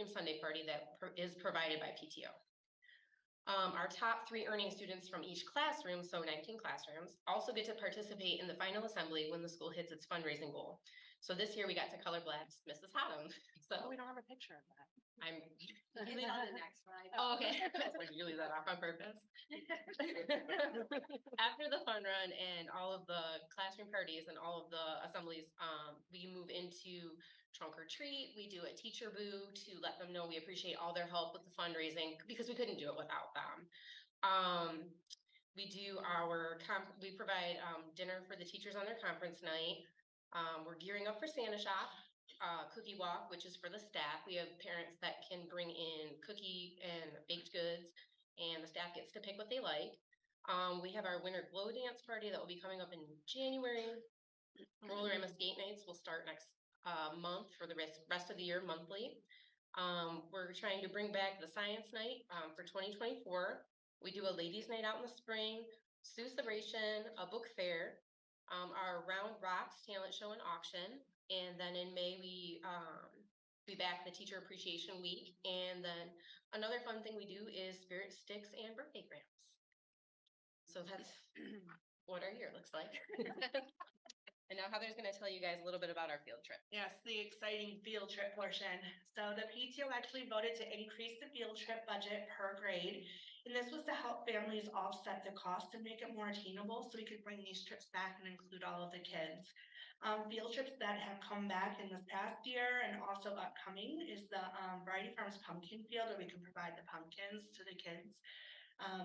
cream sundae party that is provided by PTO. Our top 3 earning students from each classroom, so 19 classrooms, also get to participate in the final assembly when the school hits its fundraising goal. So this year we got to color blast Mrs. Hotham. So we don't have a picture of that. I'm Get it on the next slide. oh, okay. I was like, you leave that off on purpose. After the fun run and all of the classroom parties and all of the assemblies, we move into trunk or treat. We do a teacher boo to let them know we appreciate all their help with the fundraising because we couldn't do it without them. We do we provide dinner for the teachers on their conference night. We're gearing up for Santa Shop. Cookie walk, which is for the staff. We have parents that can bring in cookie and baked goods, and the staff gets to pick what they like. We have our winter glow dance party that will be coming up in January. Roller-Rama skate nights will start next month for the rest of the year monthly. We're trying to bring back the science night for 2024. We do a ladies' night out in the spring, Sioux Celebration, a book fair, our Round Rocks talent show and auction. And then in May, we be back the Teacher Appreciation Week. And then another fun thing we do is spirit sticks and birthday grams. So that's what our year looks like. And now Heather's going to tell you guys a little bit about our field trip. Yes, the exciting field trip portion. So the PTO actually voted to increase the field trip budget per grade. And this was to help families offset the cost and make it more attainable so we could bring these trips back and include all of the kids. Field trips that have come back in this past year and also upcoming is the Variety Farms Pumpkin Field, where we can provide the pumpkins to the kids.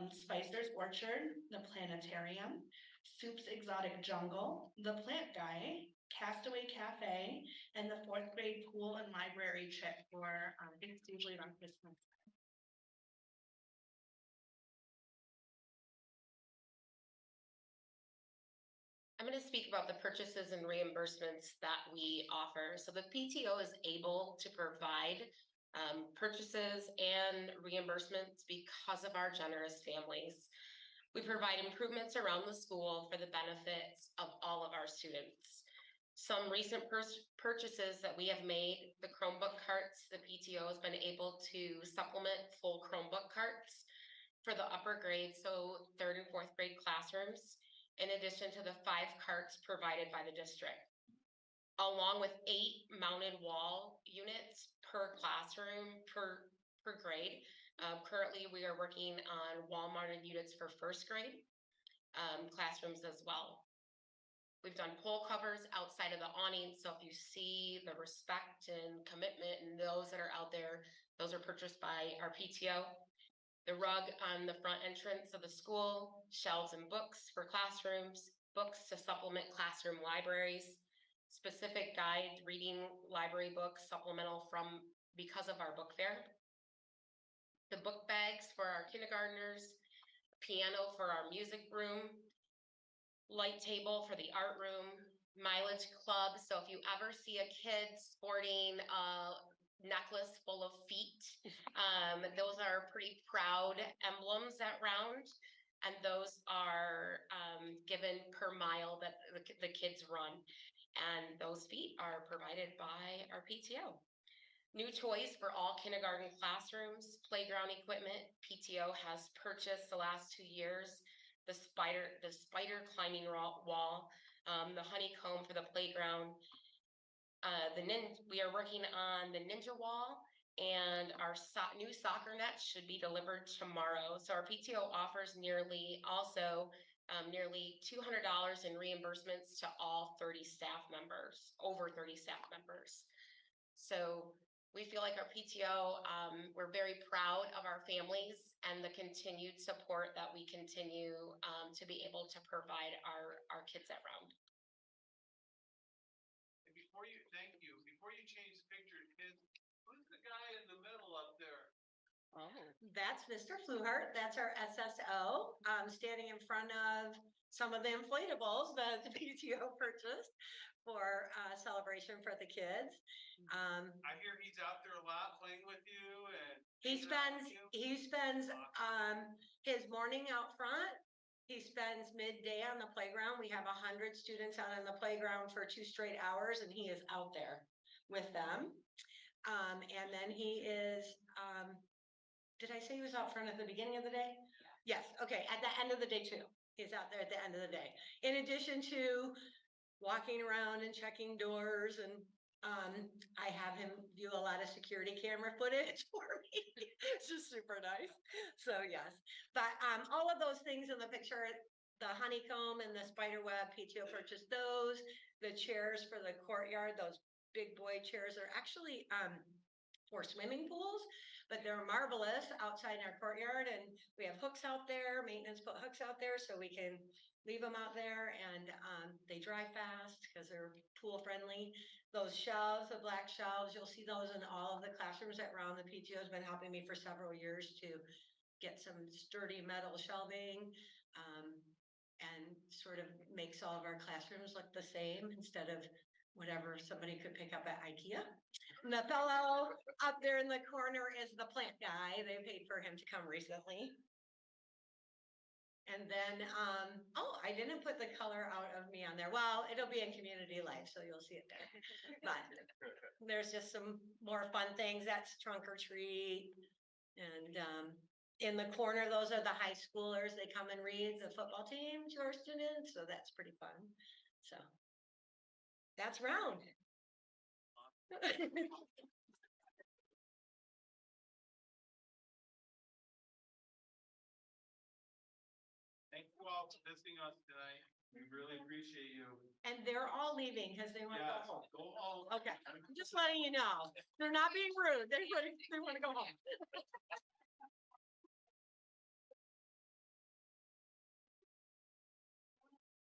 Spicer's Orchard, the Planetarium, Soup's Exotic Jungle, the Plant Guy, Castaway Cafe, and the 4th grade pool and library trip for, I think it's usually around Christmas. I'm going to speak about the purchases and reimbursements that we offer. So the PTO is able to provide purchases and reimbursements because of our generous families. We provide improvements around the school for the benefits of all of our students. Some recent purchases that we have made, the Chromebook carts, the PTO has been able to supplement full Chromebook carts for the upper grades, so 3rd and 4th grade classrooms, in addition to the 5 carts provided by the district, along with 8 mounted wall units per classroom per grade. Currently, we are working on wall mounted units for 1st grade classrooms as well. We've done pole covers outside of the awning, so if you see the respect and commitment and those that are out there, those are purchased by our PTO. The rug on the front entrance of the school, shelves and books for classrooms, books to supplement classroom libraries, specific guide reading library books supplemental because of our book fair. The book bags for our kindergartners, piano for our music room, light table for the art room, mileage club. So if you ever see a kid sporting a necklace full of feet, those are pretty proud emblems at Round. And those are given per mile that the kids run. And those feet are provided by our PTO. New toys for all kindergarten classrooms, playground equipment. PTO has purchased the last 2 years, the spider climbing wall, the honeycomb for the playground. We are working on the ninja wall, and our new soccer net should be delivered tomorrow. So our PTO offers nearly $200 in reimbursements to all 30 staff members, over 30 staff members. So we feel like our PTO, we're very proud of our families and the continued support that we continue to be able to provide our kids at Round. And before you change pictures, kids, who's the guy in the middle up there? Oh, that's Mr. Fluhart. That's our SSO. Standing in front of some of the inflatables that the PTO purchased for celebration for the kids. I hear he's out there a lot playing with you, and he spends his morning out front. He spends midday on the playground. We have 100 students out on the playground for 2 straight hours, and he is out there with them. And then he is, did I say he was out front at the beginning of the day? Yes, okay, at the end of the day too. He's out there at the end of the day. In addition to walking around and checking doors and, I have him view a lot of security camera footage for me. It's just super nice. So yes, but, all of those things in the picture, the honeycomb and the spider web, PTO purchased those. The chairs for the courtyard, those big boy chairs are actually, for swimming pools, but they're marvelous outside in our courtyard, and we have hooks out there. Maintenance put hooks out there so we can leave them out there, and they dry fast because they're pool friendly. Those shelves, the black shelves, you'll see those in all of the classrooms that Round. The PTO has been helping me for several years to get some sturdy metal shelving, and sort of makes all of our classrooms look the same instead of whatever somebody could pick up at IKEA. And the fellow up there in the corner is the plant guy. They paid for him to come recently. And then, oh, I didn't put the color out of me on there. Well, it'll be in community life, so you'll see it there. But there's just some more fun things. That's trunk or treat. And, in the corner, those are the high schoolers. They come and read the football team to our students, so that's pretty fun. So that's Round. Thank you all for visiting us tonight. We really appreciate you. And they're all leaving because they want to go Yes, home. go home. Okay, I'm just letting you know. They're not being rude. They want to go home.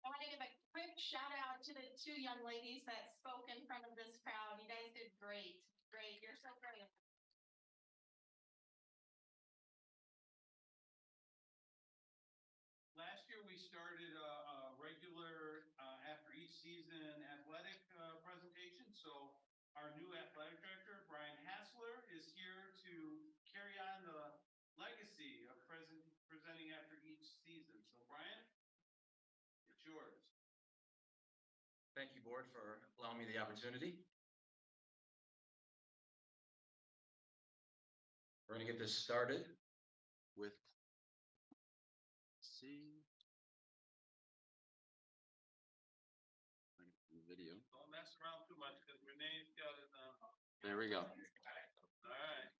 I want to give a quick shout out to the two young ladies that spoke in front of this crowd. You guys did great. Great. You're so brilliant. Last year, we started a regular, after each season athletic, presentation. So our new athletic director, Brian Hassler, is here to carry on the legacy of presenting after each season. So Brian, it's yours. Thank you, board, for allowing me the opportunity. We're going to get this started with video. Don't mess around too much because Renee's got it. There we go. All right.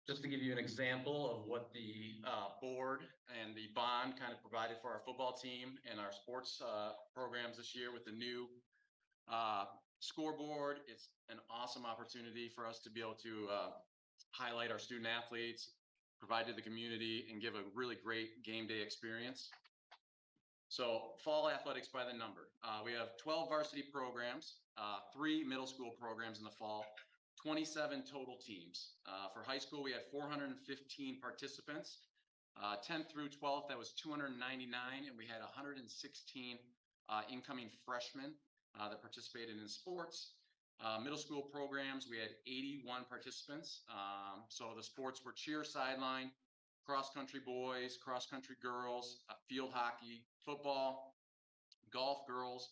Just to give you an example of what the board and the bond kind of provided for our football team and our sports programs this year with the new scoreboard. It's an awesome opportunity for us to be able to highlight our student athletes, provide to the community, and give a really great game day experience. So fall athletics by the number. We have 12 varsity programs, 3 middle school programs in the fall, 27 total teams. For high school, we had 415 participants. 10th through 12th, that was 299, and we had 116 incoming freshmen that participated in sports. Middle school programs, we had 81 participants. So the sports were cheer sideline, cross-country boys, cross-country girls, field hockey, football, golf girls,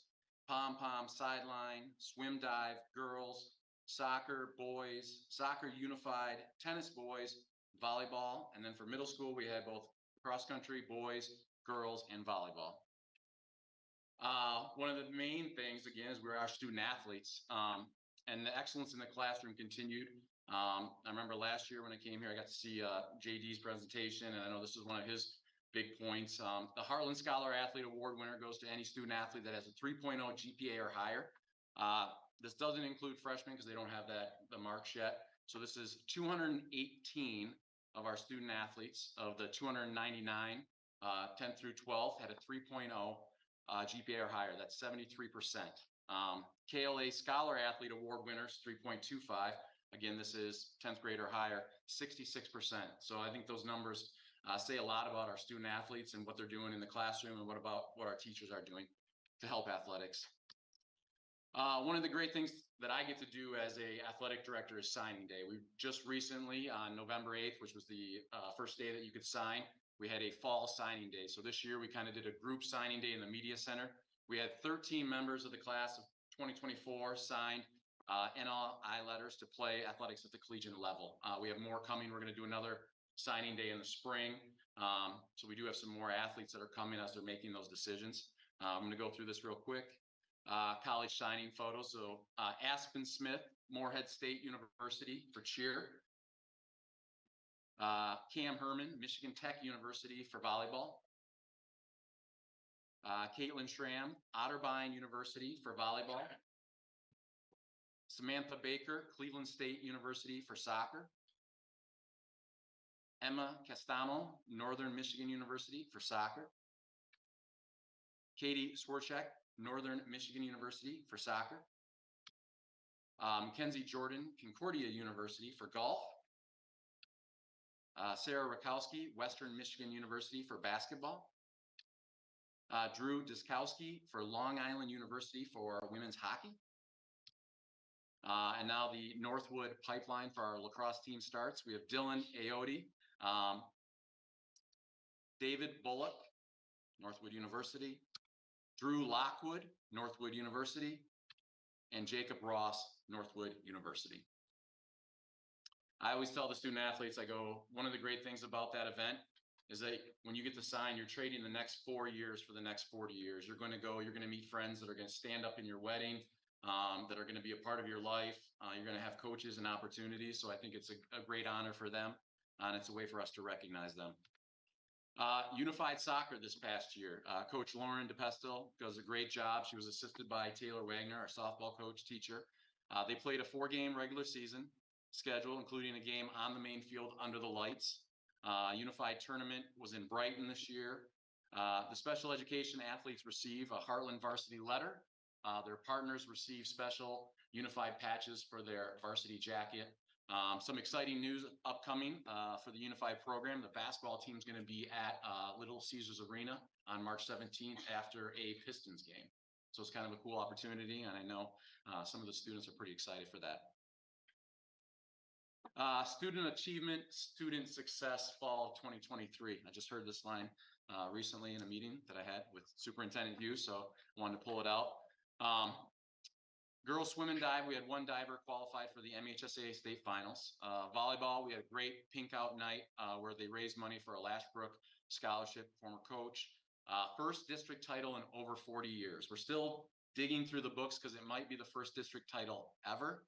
pom-pom sideline, swim dive girls, soccer boys, soccer unified, tennis boys, volleyball, and then for middle school, we had both cross-country boys, girls, and volleyball. One of the main things, again, is we're our student athletes, and the excellence in the classroom continued. I remember last year when I came here, I got to see JD's presentation, and I know this is one of his big points. The Hartland Scholar Athlete Award winner goes to any student athlete that has a 3.0 GPA or higher. This doesn't include freshmen because they don't have the marks yet. So this is 218 of our student athletes of the 299, 10th through 12th had a 3.0 GPA or higher. That's 73%. KLA Scholar Athlete Award winners, 3.25. Again, this is 10th grade or higher, 66%. So I think those numbers say a lot about our student athletes and what they're doing in the classroom and what our teachers are doing to help athletics. One of the great things that I get to do as a athletic director is signing day. We just recently on November 8th, which was the first day that you could sign, we had a fall signing day. So this year we kind of did a group signing day in the media center. We had 13 members of the class of 2024 signed NLI letters to play athletics at the collegiate level. We have more coming. We're going to do another signing day in the spring. So we do have some more athletes that are coming as they're making those decisions. I'm going to go through this real quick. College signing photos. So Aspen Smith, Morehead State University for cheer. Cam Herman, Michigan Tech University for volleyball. Caitlin Schramm, Otterbein University for volleyball. Samantha Baker, Cleveland State University for soccer. Emma Castamo, Northern Michigan University for soccer. Katie Swarchek, Northern Michigan University for soccer. Mackenzie Jordan, Concordia University for golf. Sarah Rakowski, Western Michigan University for basketball. Drew Diskowski for Long Island University for women's hockey. And now the Northwood pipeline for our lacrosse team starts. We have Dylan Aote, David Bullock, Northwood University. Drew Lockwood, Northwood University, and Jacob Ross, Northwood University. I always tell the student athletes, I go, one of the great things about that event is that when you get to sign, you're trading the next 4 years for the next 40 years. You're going to meet friends that are going to stand up in your wedding, that are going to be a part of your life. You're going to have coaches and opportunities. So I think it's a great honor for them, and it's a way for us to recognize them. Unified soccer this past year. Coach Lauren DePestil does a great job. She was assisted by Taylor Wagner, our softball coach teacher. They played a 4-game regular season schedule, including a game on the main field under the lights. Unified tournament was in Brighton this year. The special education athletes receive a Hartland varsity letter. Their partners receive special unified patches for their varsity jacket. Some exciting news upcoming for the unified program. The basketball team is going to be at Little Caesars Arena on March 17th after a Pistons game. So it's kind of a cool opportunity, and I know some of the students are pretty excited for that. Student achievement, student success, fall of 2023. I just heard this line recently in a meeting that I had with Superintendent Hughes, so I wanted to pull it out. Girls swim and dive, we had one diver qualified for the MHSA state finals. Volleyball, we had a great pink out night where they raised money for a Lashbrook scholarship, former coach. First district title in over 40 years. We're still digging through the books because it might be the first district title ever.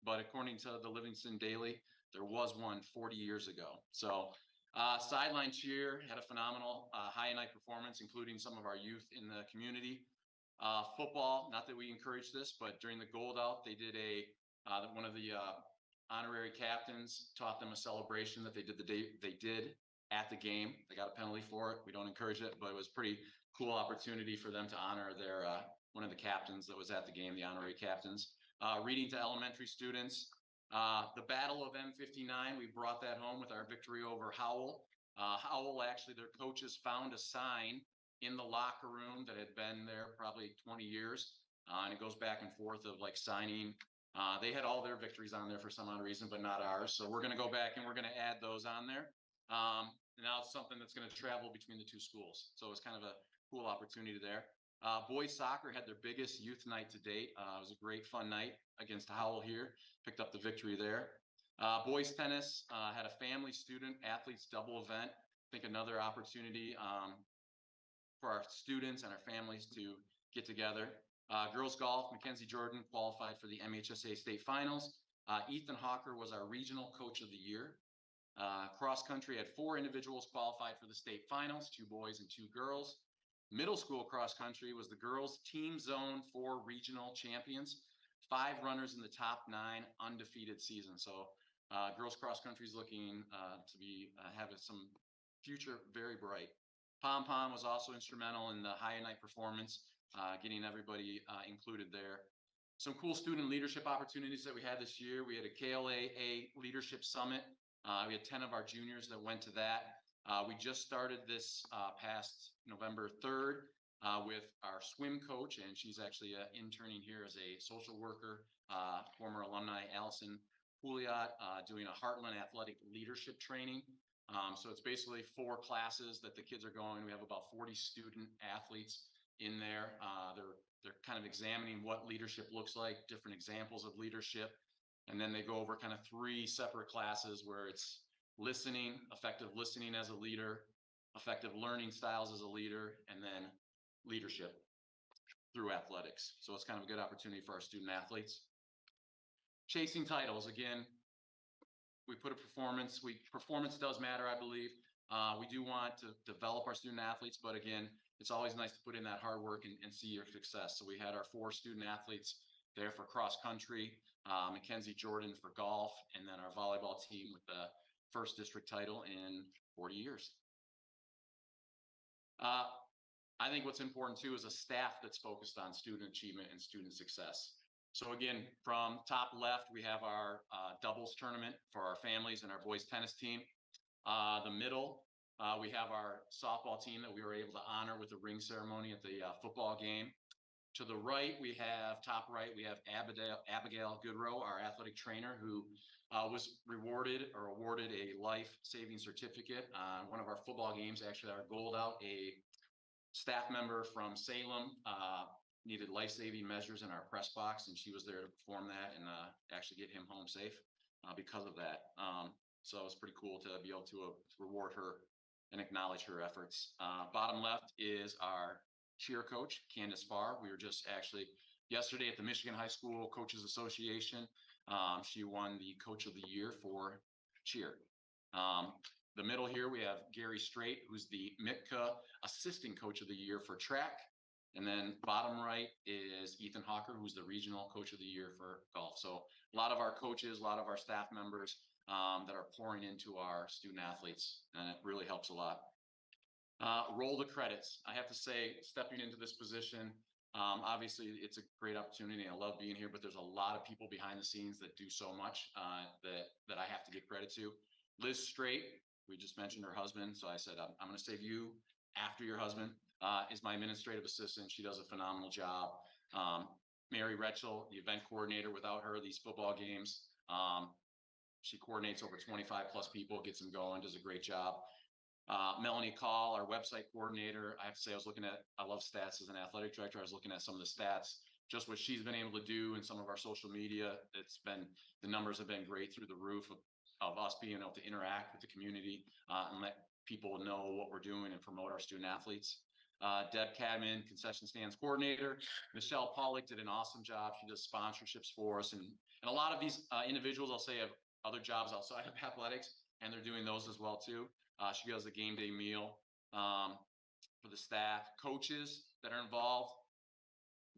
But according to the Livingston Daily, there was one 40 years ago. So sideline cheer had a phenomenal high night performance, including some of our youth in the community. Football, not that we encourage this, but during the gold out, they did one of the honorary captains taught them a celebration that they did at the game. They got a penalty for it. We don't encourage it, but it was a pretty cool opportunity for them to honor their one of the captains that was at the game, the honorary captains. Reading to elementary students. The Battle of M59, we brought that home with our victory over Howell. Howell, actually, their coaches found a sign in the locker room that had been there probably 20 years. And it goes back and forth of like signing. They had all their victories on there for some odd reason, but not ours. So we're going to go back and we're going to add those on there. Now it's something that's going to travel between the two schools. So it's kind of a cool opportunity there. Boys soccer had their biggest youth night to date. It was a great fun night against Howell here. Picked up the victory there. Boys tennis had a family student athletes double event. I think another opportunity for our students and our families to get together. Girls golf, Mackenzie Jordan qualified for the MHSA state finals. Ethan Hawker was our regional coach of the year. Cross country had 4 individuals qualified for the state finals, 2 boys and 2 girls. Middle school cross country was the girls team zone 4 regional champions, 5 runners in the top 9 undefeated season. So girls cross country is looking to be having some future very bright. Pom Pom was also instrumental in the high night performance, getting everybody included there. Some cool student leadership opportunities that we had this year. We had a KLAA leadership summit. We had 10 of our juniors that went to that. We just started this past November 3rd. with our swim coach, and she's actually interning here as a social worker, former alumni Allison Pouliot, doing a Hartland athletic leadership training. So it's basically 4 classes that the kids are going. We have about 40 student athletes in there. They're kind of examining what leadership looks like, different examples of leadership. And then they go over kind of 3 separate classes where it's listening, effective listening as a leader, effective learning styles as a leader, and then leadership through athletics. So it's kind of a good opportunity for our student athletes. Chasing titles, again, we put a performance does matter, I believe. We do want to develop our student athletes, but again, it's always nice to put in that hard work and see your success. So we had our 4 student athletes there for cross country, Mackenzie Jordan for golf, and then our volleyball team with the first district title in 40 years. I think what's important too is a staff that's focused on student achievement and student success. So again, from top left, we have our doubles tournament for our families and our boys tennis team. The middle, we have our softball team that we were able to honor with the ring ceremony at the football game. To the right, top right, we have Abigail Goodrow, our athletic trainer, who was rewarded or awarded a life-saving certificate on one of our football games. Actually, our gold out, a staff member from Salem needed life-saving measures in our press box, and she was there to perform that and actually get him home safe because of that. So it's pretty cool to be able to reward her and acknowledge her efforts. Bottom left is our cheer coach, Candace Farr. We were just actually yesterday at the Michigan High School Coaches Association. She won the Coach of the Year for cheer. The middle here, we have Gary Straight, who's the MITCA Assistant Coach of the Year for track. And then bottom right is Ethan Hawker, who's the Regional Coach of the Year for golf. So a lot of our coaches, a lot of our staff members that are pouring into our student athletes, and it really helps a lot. Roll the credits. I have to say, stepping into this position, obviously it's a great opportunity. I love being here, but there's a lot of people behind the scenes that do so much that I have to give credit to. Liz Straight, we just mentioned her husband, so I said, I'm going to save you after your husband, is my administrative assistant. She does a phenomenal job. Mary Retchel, the event coordinator. Without her, these football games, she coordinates over 25 plus people, gets them going, does a great job. Melanie Call, our website coordinator. I have to say, I love stats as an athletic director. I was looking at some of the stats, just what she's been able to do in some of our social media. The numbers have been great through the roof of us being able to interact with the community and let people know what we're doing and promote our student athletes. Deb Cadman, concession stands coordinator. Michelle Pollock did an awesome job. She does sponsorships for us. And a lot of these individuals, I'll say, have other jobs outside of athletics, and they're doing those as well too. She does a game day meal for the staff. Coaches that are involved,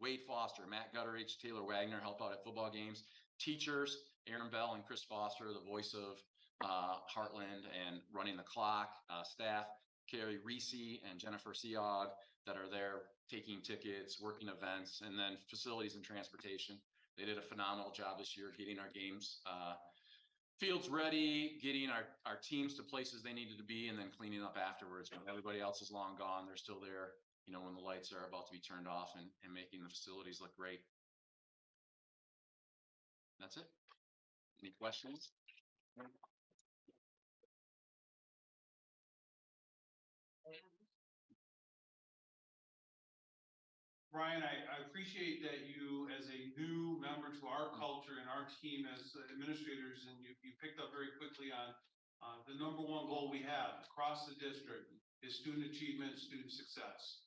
Wade Foster, Matt Gutteridge, Taylor Wagner help out at football games. Teachers, Aaron Bell and Chris Foster, the voice of Hartland and running the clock. Staff, Carrie Reese and Jennifer Seog that are there taking tickets, working events, and then facilities and transportation. They did a phenomenal job this year getting our games fields ready, getting our teams to places they needed to be, and then cleaning up afterwards. When everybody else is long gone, they're still there, when the lights are about to be turned off and making the facilities look great. That's it. Any questions? Brian, I appreciate that you, as a new member to our culture and our team as administrators, and you picked up very quickly on the number one goal we have across the district is student achievement, student success.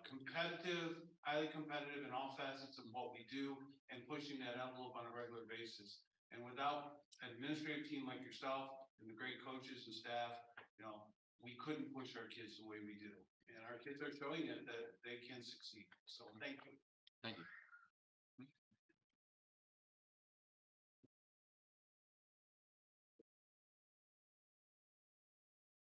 Competitive, highly competitive in all facets of what we do, and pushing that envelope on a regular basis. And without an administrative team like yourself and the great coaches and staff, we couldn't push our kids the way we do. And our kids are showing it that they can succeed. So thank you. Thank you.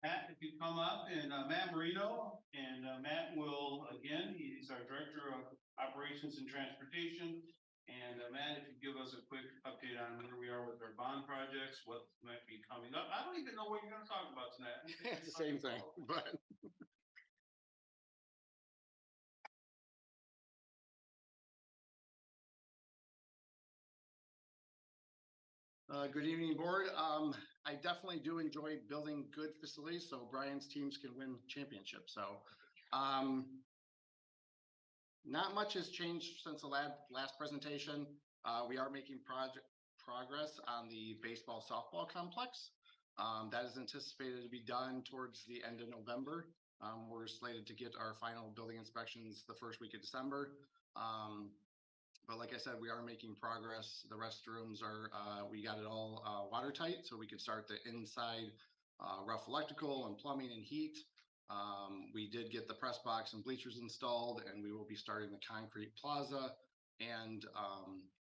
Matt, if you come up, and Matt Marino, and Matt will, again, he's our Director of Operations and Transportation. And Matt, if you give us a quick update on where we are with our bond projects, what might be coming up. I don't even know what you're going to talk about tonight. It's the same thing, but Good evening, board. I definitely do enjoy building good facilities so Brian's teams can win championships. So, not much has changed since the last presentation. We are making progress on the baseball softball complex. That is anticipated to be done towards the end of November. We're slated to get our final building inspections the first week of December. But like I said, we are making progress. The restrooms are, we got it all watertight, so we could start the inside rough electrical and plumbing and heat. We did get the press box and bleachers installed, and we will be starting the concrete plaza and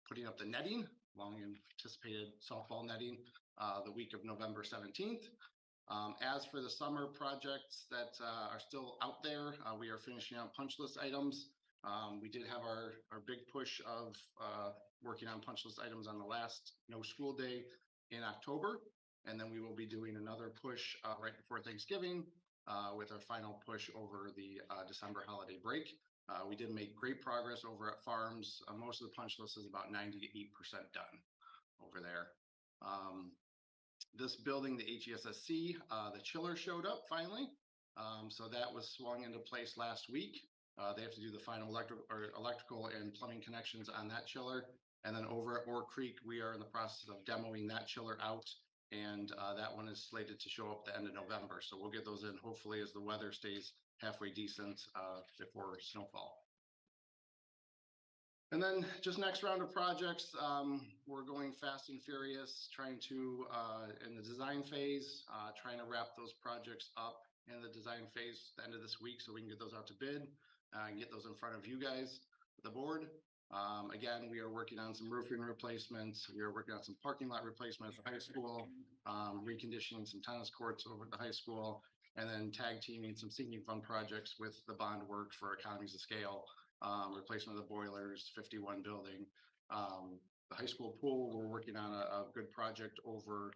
putting up the netting, long anticipated softball netting, the week of November 17th. As for the summer projects that are still out there, we are finishing up punch list items. We did have our big push of working on punch list items on the last no school day in October. And then we will be doing another push right before Thanksgiving with our final push over the December holiday break. We did make great progress over at Farms. Most of the punch list is about 98% done over there. This building, the HESSC, the chiller showed up finally. So that was swung into place last week. They have to do the final electrical and plumbing connections on that chiller. And then over at Oar Creek, we are in the process of demoing that chiller out. And that one is slated to show up the end of November. So we'll get those in hopefully as the weather stays halfway decent before snowfall. And then just next round of projects, we're going fast and furious, trying to, in the design phase, trying to wrap those projects up in the design phase at the end of this week so we can get those out to bid and get those in front of you guys, the board. Again, we are working on some roofing replacements. We are working on some parking lot replacements at the high school, reconditioning some tennis courts over at the high school, and then tag teaming some sinking fund projects with the bond work for economies of scale, replacement of the boilers, 51 building. The high school pool, we're working on a good project over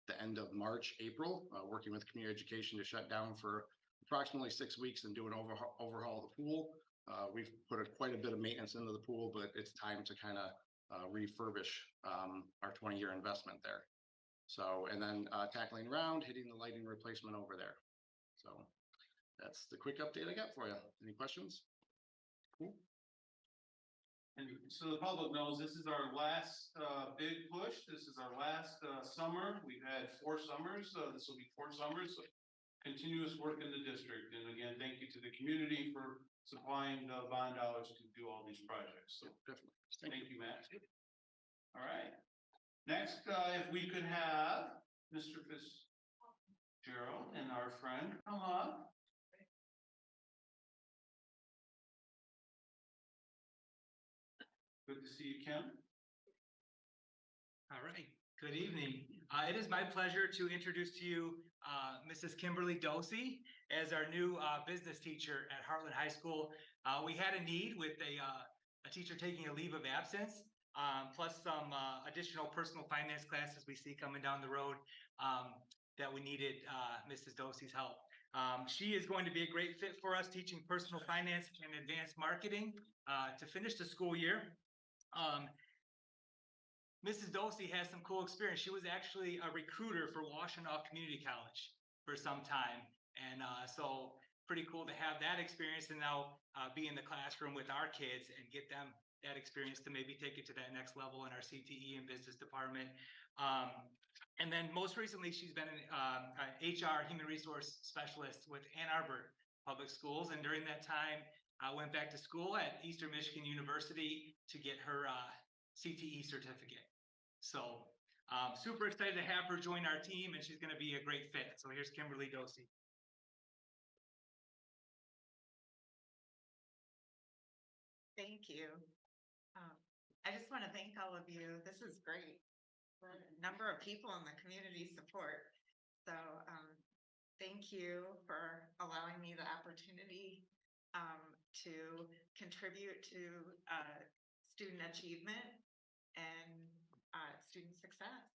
the end of March, April, working with community education to shut down for approximately 6 weeks and do an overhaul of the pool. We've put quite a bit of maintenance into the pool, but it's time to kind of refurbish our 20-year investment there. So, and then tackling around, hitting the lighting replacement over there. So that's the quick update I got for you. Any questions? Cool. And so the public knows this is our last big push. This is our last summer. We've had 4 summers. This will be 4 summers. So continuous work in the district. And again, thank you to the community for supplying the bond dollars to do all these projects. So Definitely. thank you, Matt. All right. Next, if we could have Mr. Fitzgerald and our friend come up. Good to see you, Kim. All right, good evening. It is my pleasure to introduce to you Mrs. Kimberly Dosey as our new business teacher at Hartland High School. We had a need with a teacher taking a leave of absence, plus some additional personal finance classes we see coming down the road that we needed Mrs. Dosey's help. She is going to be a great fit for us teaching personal finance and advanced marketing to finish the school year. Mrs. Dosey has some cool experience. She was actually a recruiter for Washtenaw Community College for some time. And so pretty cool to have that experience and now be in the classroom with our kids and get them that experience to maybe take it to that next level in our CTE and business department. And then most recently, she's been an HR human resource specialist with Ann Arbor Public Schools. And during that time, I went back to school at Eastern Michigan University to get her CTE certificate. So super excited to have her join our team, and she's going to be a great fit. So here's Kimberly Dosey. Thank you. I just want to thank all of you. This is great. The number of people in the community support. So thank you for allowing me the opportunity to contribute to student achievement and student success.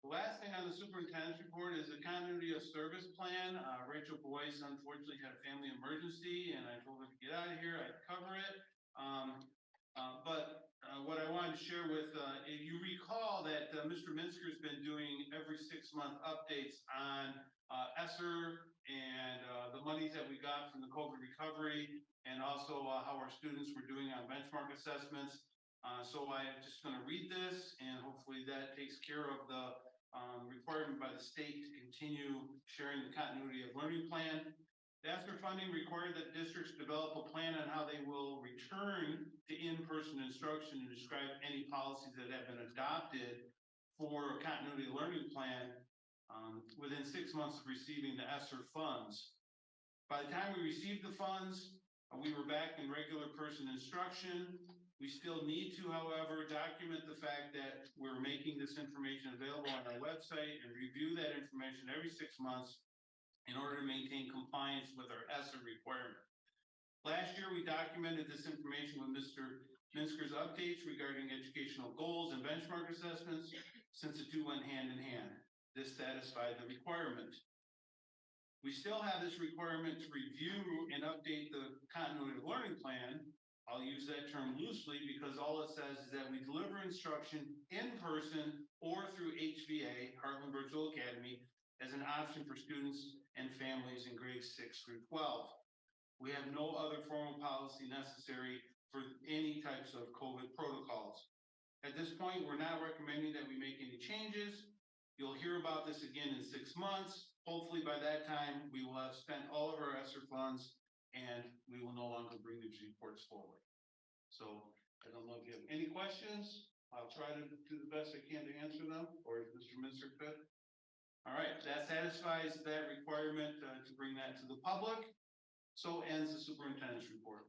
The last thing on the superintendent's report is the continuity of service plan. Rachel Boyce unfortunately had a family emergency and I told her to get out of here, I'd cover it. What I wanted to share with, if you recall that Mr. Minster's been doing every 6-month updates on ESSER and the monies that we got from the COVID recovery and also how our students were doing on benchmark assessments. So I'm just going to read this and hopefully that takes care of the requirement by the state to continue sharing the continuity of learning plan. The ESSER funding required that districts develop a plan on how they will return to in-person instruction and describe any policies that have been adopted for a continuity learning plan within 6 months of receiving the ESSER funds. By the time we received the funds, we were back in regular person instruction. We still need to, however, document the fact that we're making this information available on our website and review that information every 6 months in order to maintain compliance with our ESSER requirement. Last year, we documented this information with Mr. Minster's updates regarding educational goals and benchmark assessments since the two went hand in hand. This satisfied the requirement. We still have this requirement to review and update the continuity of learning plan. I'll use that term loosely because all it says is that we deliver instruction in person or through HVA, Hartland Virtual Academy, as an option for students and families in grades 6 through 12. We have no other formal policy necessary for any types of COVID protocols. At this point, we're not recommending that we make any changes. You'll hear about this again in 6 months. Hopefully by that time, we will have spent all of our ESSER funds and we will no longer bring these reports forward. So I don't know if you have any questions. I'll try to do the best I can to answer them, or if Mr. Minster could. All right, that satisfies that requirement to bring that to the public. So ends the superintendent's report.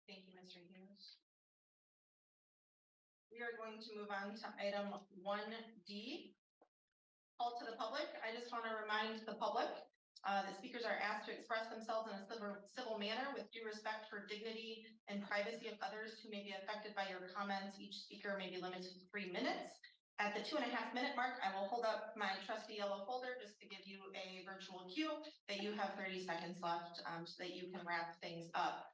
Thank you, Mr. Hughes. We are going to move on to item 1D. Call to the public. I just want to remind the public that speakers are asked to express themselves in a civil manner with due respect for dignity and privacy of others who may be affected by your comments. Each speaker may be limited to 3 minutes. At the 2.5-minute mark, I will hold up my trusty yellow folder just to give you a virtual cue that you have 30 seconds left so that you can wrap things up.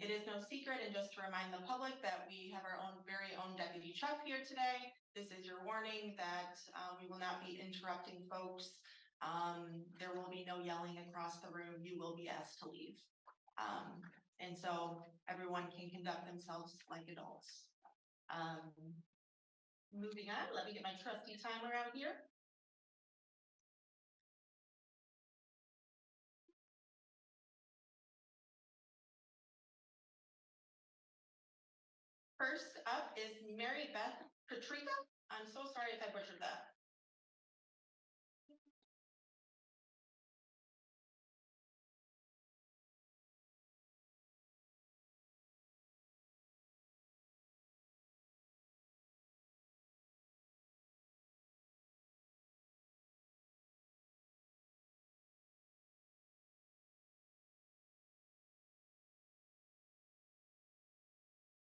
It is no secret, and just to remind the public that we have our own very own Deputy Chuck here today. This is your warning that we will not be interrupting folks. There will be no yelling across the room. You will be asked to leave. And so everyone can conduct themselves like adults. Moving on, let me get my trusty timer out here. First up is Mary Beth Patrica. I'm so sorry if I butchered that.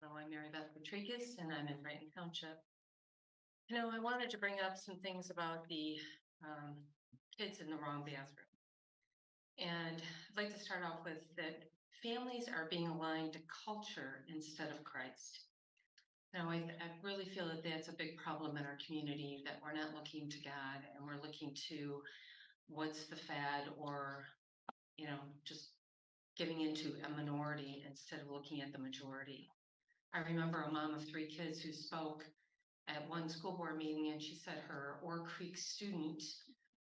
I'm Mary Beth Patricus and I'm in Brighton Township. I wanted to bring up some things about the kids in the wrong bathroom. And I'd like to start off with that families are being aligned to culture instead of Christ. I really feel that that's a big problem in our community, that we're not looking to God and we're looking to what's the fad, or, just giving into a minority instead of looking at the majority. I remember a mom of 3 kids who spoke at one school board meeting, and she said her Ore Creek student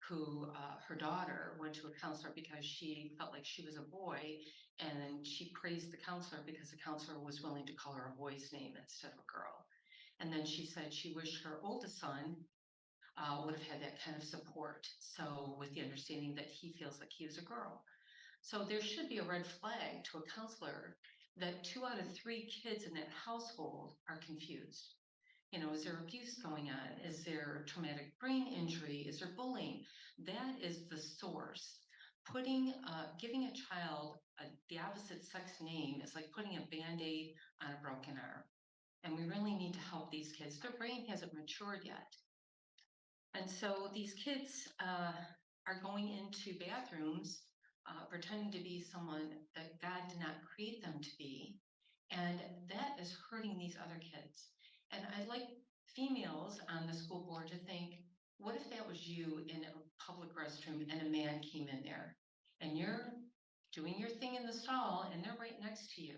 who her daughter went to a counselor because she felt like she was a boy, and she praised the counselor because the counselor was willing to call her a boy's name instead of a girl. And then she said she wished her oldest son would have had that kind of support. So with the understanding that he feels like he was a girl. So there should be a red flag to a counselor that 2 out of 3 kids in that household are confused. Is there abuse going on? Is there traumatic brain injury? Is there bullying? That is the source. Giving a child the opposite sex name is like putting a Band-Aid on a broken arm. And we really need to help these kids their brain hasn't matured yet. And so these kids are going into bathrooms pretending to be someone that God did not create them to be. And that is hurting these other kids. And I'd like females on the school board to think, what if that was you in a public restroom and a man came in there and you're doing your thing in the stall and they're right next to you?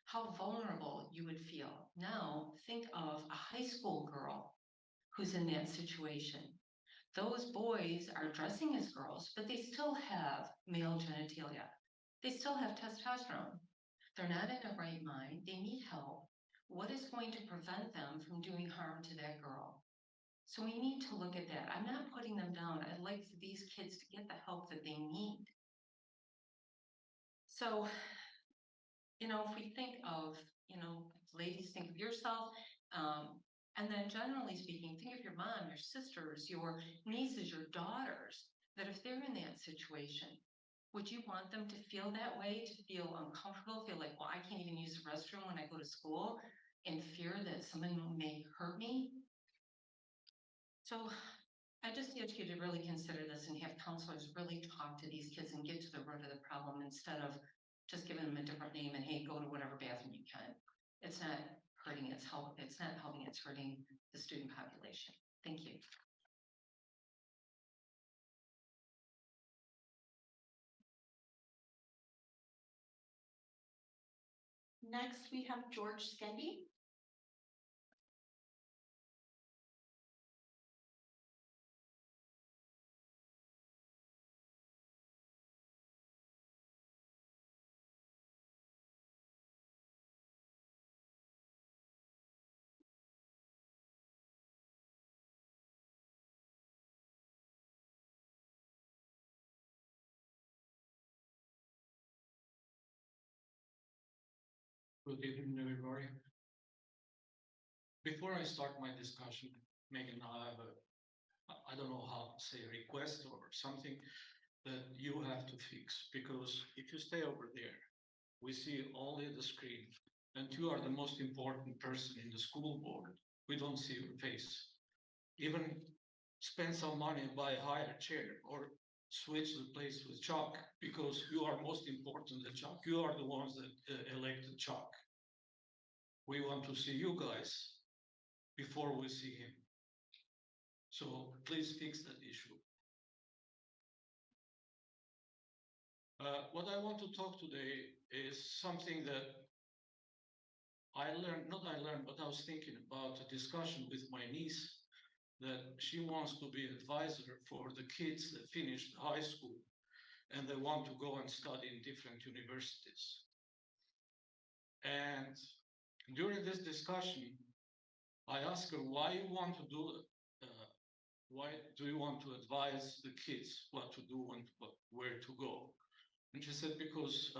How vulnerable you would feel. Now think of a high school girl who's in that situation. Those boys are dressing as girls, but they still have male genitalia. They still have testosterone. They're not in their right mind. They need help. What is going to prevent them from doing harm to that girl? So we need to look at that. I'm not putting them down. I'd like for these kids to get the help that they need. So, you know, if we think of, you know, ladies, think of yourself, and then generally speaking, think of your mom, your sisters, your nieces, your daughters, that if they're in that situation, would you want them to feel that way, to feel uncomfortable, feel like, well, I can't even use the restroom when I go to school, in fear that someone may hurt me? So I just ask you to really consider this and have counselors really talk to these kids and get to the root of the problem instead of just giving them a different name and, hey, go to whatever bathroom you can. It's not hurting, it's not helping, it's hurting the student population. Thank you. Next, we have George Skendi. Good evening, everybody. Before I start my discussion, Megan, I don't know how to say request or something that you have to fix, because if you stay over there, we see only the screen, and you are the most important person in the school board. We don't see your face. Even spend some money, buy a higher chair, or switch the place with Chuck, because you are most important than Chuck. You are the ones that elected Chuck. We want to see you guys before we see him. So please fix that issue. What I want to talk today is something that I learned, but I was thinking about a discussion with my niece, that she wants to be advisor for the kids that finished high school and they want to go and study in different universities. And during this discussion, I asked her, why you want to do it? Why do you want to advise the kids what to do and where to go? And she said, because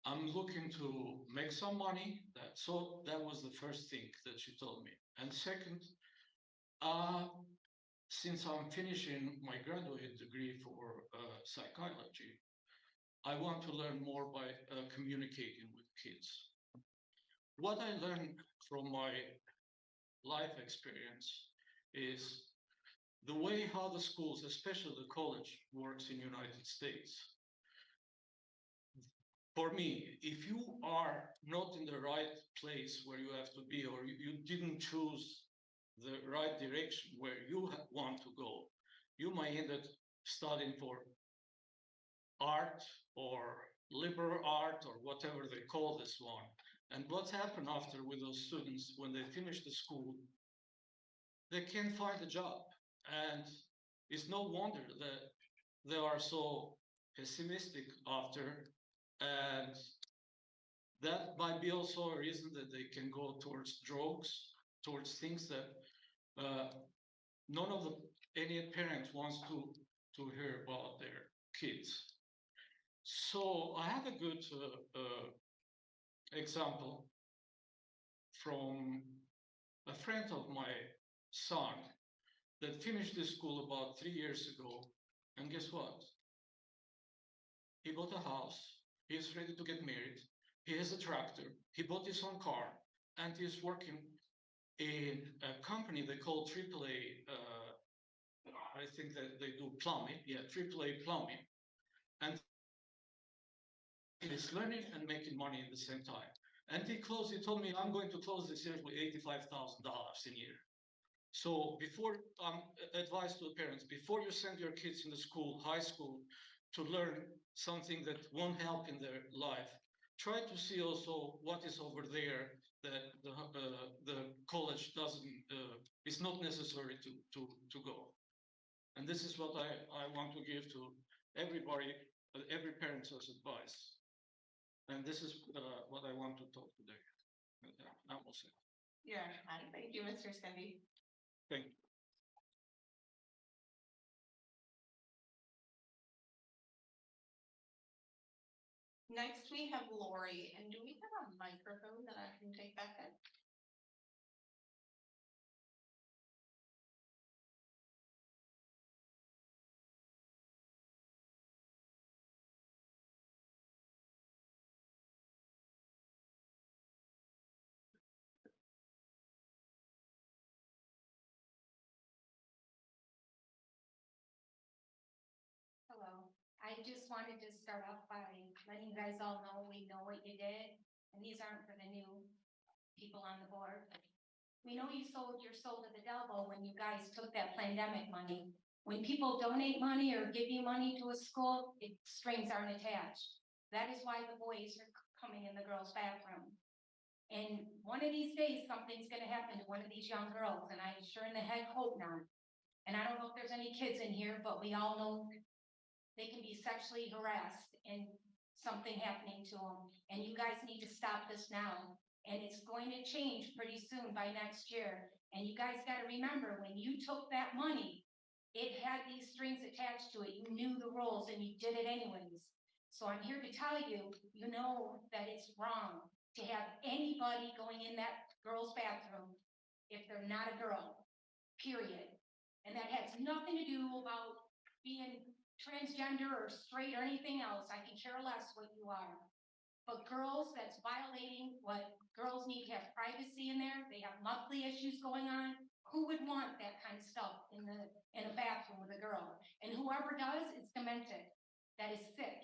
I'm looking to make some money. So that was the first thing that she told me. And second, since I'm finishing my graduate degree for psychology, I want to learn more by communicating with kids. What I learned from my life experience is the way how the schools, especially the college, works in United States. For me, if you are not in the right place where you have to be, or you didn't choose the right direction where you want to go, you might end up studying for art or liberal art or whatever they call this one. And what's happened after with those students when they finish the school, they can't find a job. And it's no wonder that they are so pessimistic after, and that might be also a reason that they can go towards drugs, towards things that any parent wants to hear about their kids. So I have a good example from a friend of my son that finished this school about 3 years ago. And guess what? He bought a house. He is ready to get married. He has a tractor. He bought his own car, and he is working a company they call AAA. I think that they do plumbing. Yeah, AAA plumbing, and it is learning and making money at the same time. And he told me, I'm going to close this year with $85,000 a year. So before, advice to the parents, before you send your kids in the school, high school, to learn something that won't help in their life, try to see also what is over there that the college doesn't, it's not necessary to go. And this is what I want to give to everybody, every parent as advice. And this is what I want to talk today. I will say. Yeah, thank you, Mr. Cindy. Thank you. Next, we have Lori, and do we have a microphone that I can take back in? Hello, I just wanted to start off by letting you guys all know we know what you did, and these aren't for the new people on the board. We know you sold your soul to the devil when you guys took that pandemic money. When people donate money or give you money to a school, strings aren't attached. That is why the boys are coming in the girls' bathroom. And one of these days, something's gonna happen to one of these young girls, and I sure in the heck hope not. And I don't know if there's any kids in here, but we all know they can be sexually harassed and something happening to them. And you guys need to stop this now. And it's going to change pretty soon by next year. And you guys got to remember, when you took that money, it had these strings attached to it. You knew the rules and you did it anyways. So I'm here to tell you, you know that it's wrong to have anybody going in that girl's bathroom if they're not a girl, period. And that has nothing to do about being transgender or straight or anything else. I can care less what you are. But girls, that's violating what girls need to have privacy in there. They have monthly issues going on. Who would want that kind of stuff in a bathroom with a girl? And whoever does is demented. That is sick.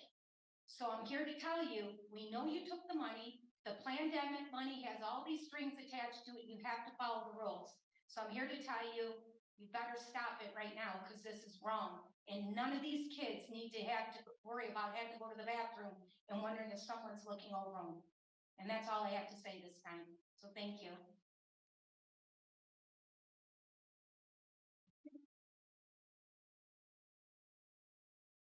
So I'm here to tell you, we know you took the money. The pandemic money has all these strings attached to it. You have to follow the rules. So I'm here to tell you, you better stop it right now because this is wrong. And none of these kids need to have to worry about having to go to the bathroom and wondering if someone's looking over them. And that's all I have to say this time. So thank you.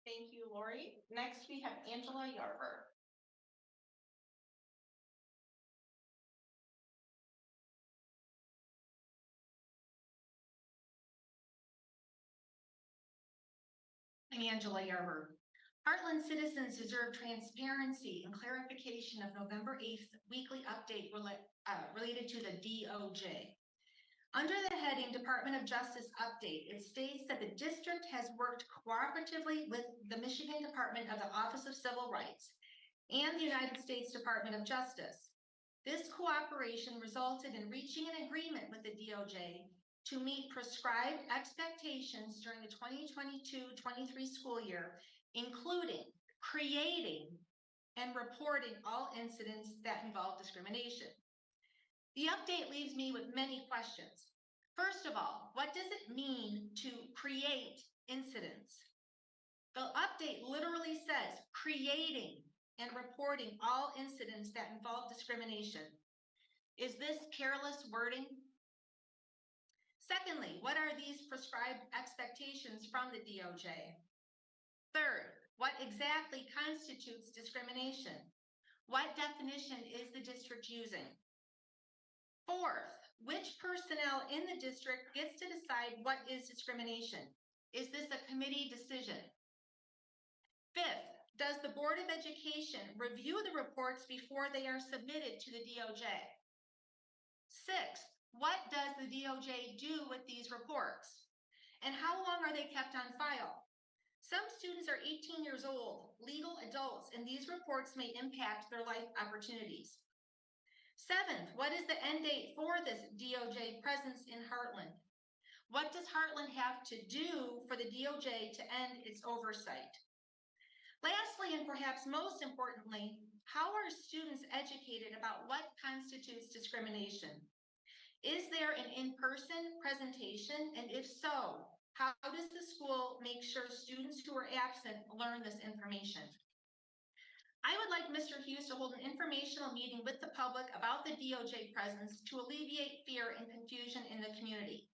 Thank you, Lori. Next, we have Angela Yarber. I'm Angela Yarber. Hartland citizens deserve transparency and clarification of November 8th weekly update related to the DOJ. Under the heading Department of Justice Update, it states that the district has worked cooperatively with the Michigan Department of the Office of Civil Rights and the United States Department of Justice. This cooperation resulted in reaching an agreement with the DOJ to meet prescribed expectations during the 2022-23 school year, including creating and reporting all incidents that involve discrimination. The update leaves me with many questions. First of all, what does it mean to create incidents? The update literally says creating and reporting all incidents that involve discrimination. Is this careless wording? Secondly, what are these prescribed expectations from the DOJ? Third, what exactly constitutes discrimination? What definition is the district using? Fourth, which personnel in the district gets to decide what is discrimination? Is this a committee decision? Fifth, does the Board of Education review the reports before they are submitted to the DOJ? Sixth, what does the DOJ do with these reports? And how long are they kept on file? Some students are 18 years old, legal adults, and these reports may impact their life opportunities. Seventh, what is the end date for this DOJ presence in Hartland? What does Hartland have to do for the DOJ to end its oversight? Lastly, and perhaps most importantly, how are students educated about what constitutes discrimination? Is there an in-person presentation? And if so, how does the school make sure students who are absent learn this information? I would like Mr. Hughes to hold an informational meeting with the public about the DOJ presence to alleviate fear and confusion in the community.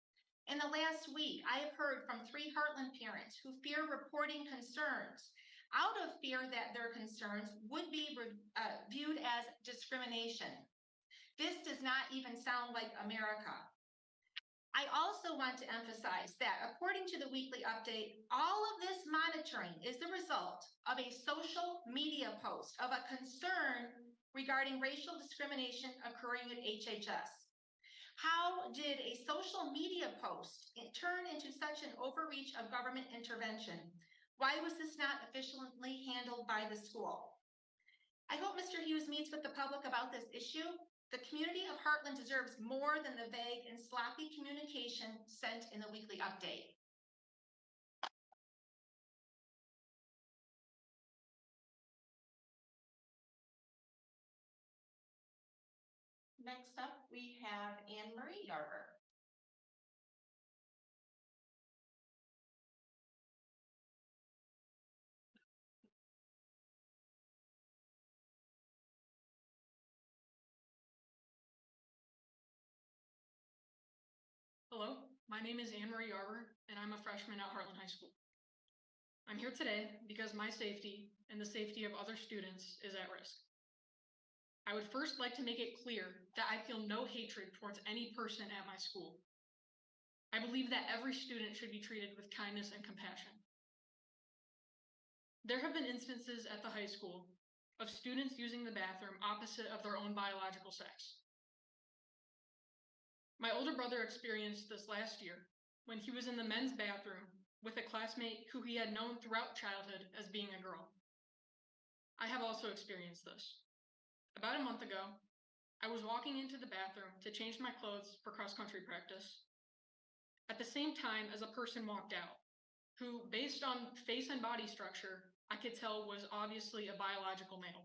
In the last week, I have heard from 3 Hartland parents who fear reporting concerns out of fear that their concerns would be viewed as discrimination. This does not even sound like America. I also want to emphasize that according to the weekly update, all of this monitoring is the result of a social media post of a concern regarding racial discrimination occurring at HHS. How did a social media post turn into such an overreach of government intervention? Why was this not efficiently handled by the school? I hope Mr. Hughes meets with the public about this issue. The community of Hartland deserves more than the vague and sloppy communication sent in the weekly update. Next up, we have Anne Marie Yarber. Hello, my name is Anne Marie Yarber, and I'm a freshman at Hartland High School. I'm here today because my safety and the safety of other students is at risk. I would first like to make it clear that I feel no hatred towards any person at my school. I believe that every student should be treated with kindness and compassion. There have been instances at the high school of students using the bathroom opposite of their own biological sex. My older brother experienced this last year when he was in the men's bathroom with a classmate who he had known throughout childhood as being a girl. I have also experienced this. About a month ago, I was walking into the bathroom to change my clothes for cross-country practice. At the same time as a person walked out, who, based on face and body structure, I could tell was obviously a biological male.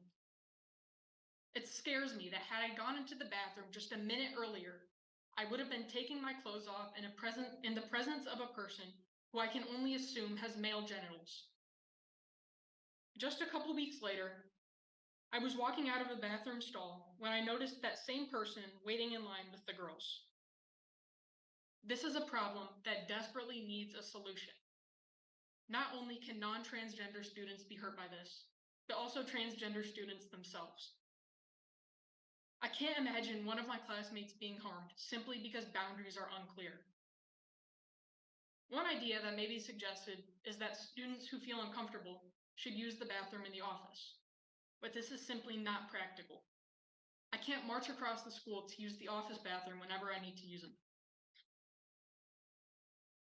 It scares me that had I gone into the bathroom just a minute earlier, I would have been taking my clothes off in the presence of a person who I can only assume has male genitals. Just a couple weeks later, I was walking out of a bathroom stall when I noticed that same person waiting in line with the girls. This is a problem that desperately needs a solution. Not only can non-transgender students be hurt by this, but also transgender students themselves. I can't imagine one of my classmates being harmed simply because boundaries are unclear. One idea that may be suggested is that students who feel uncomfortable should use the bathroom in the office, but this is simply not practical. I can't march across the school to use the office bathroom whenever I need to use it.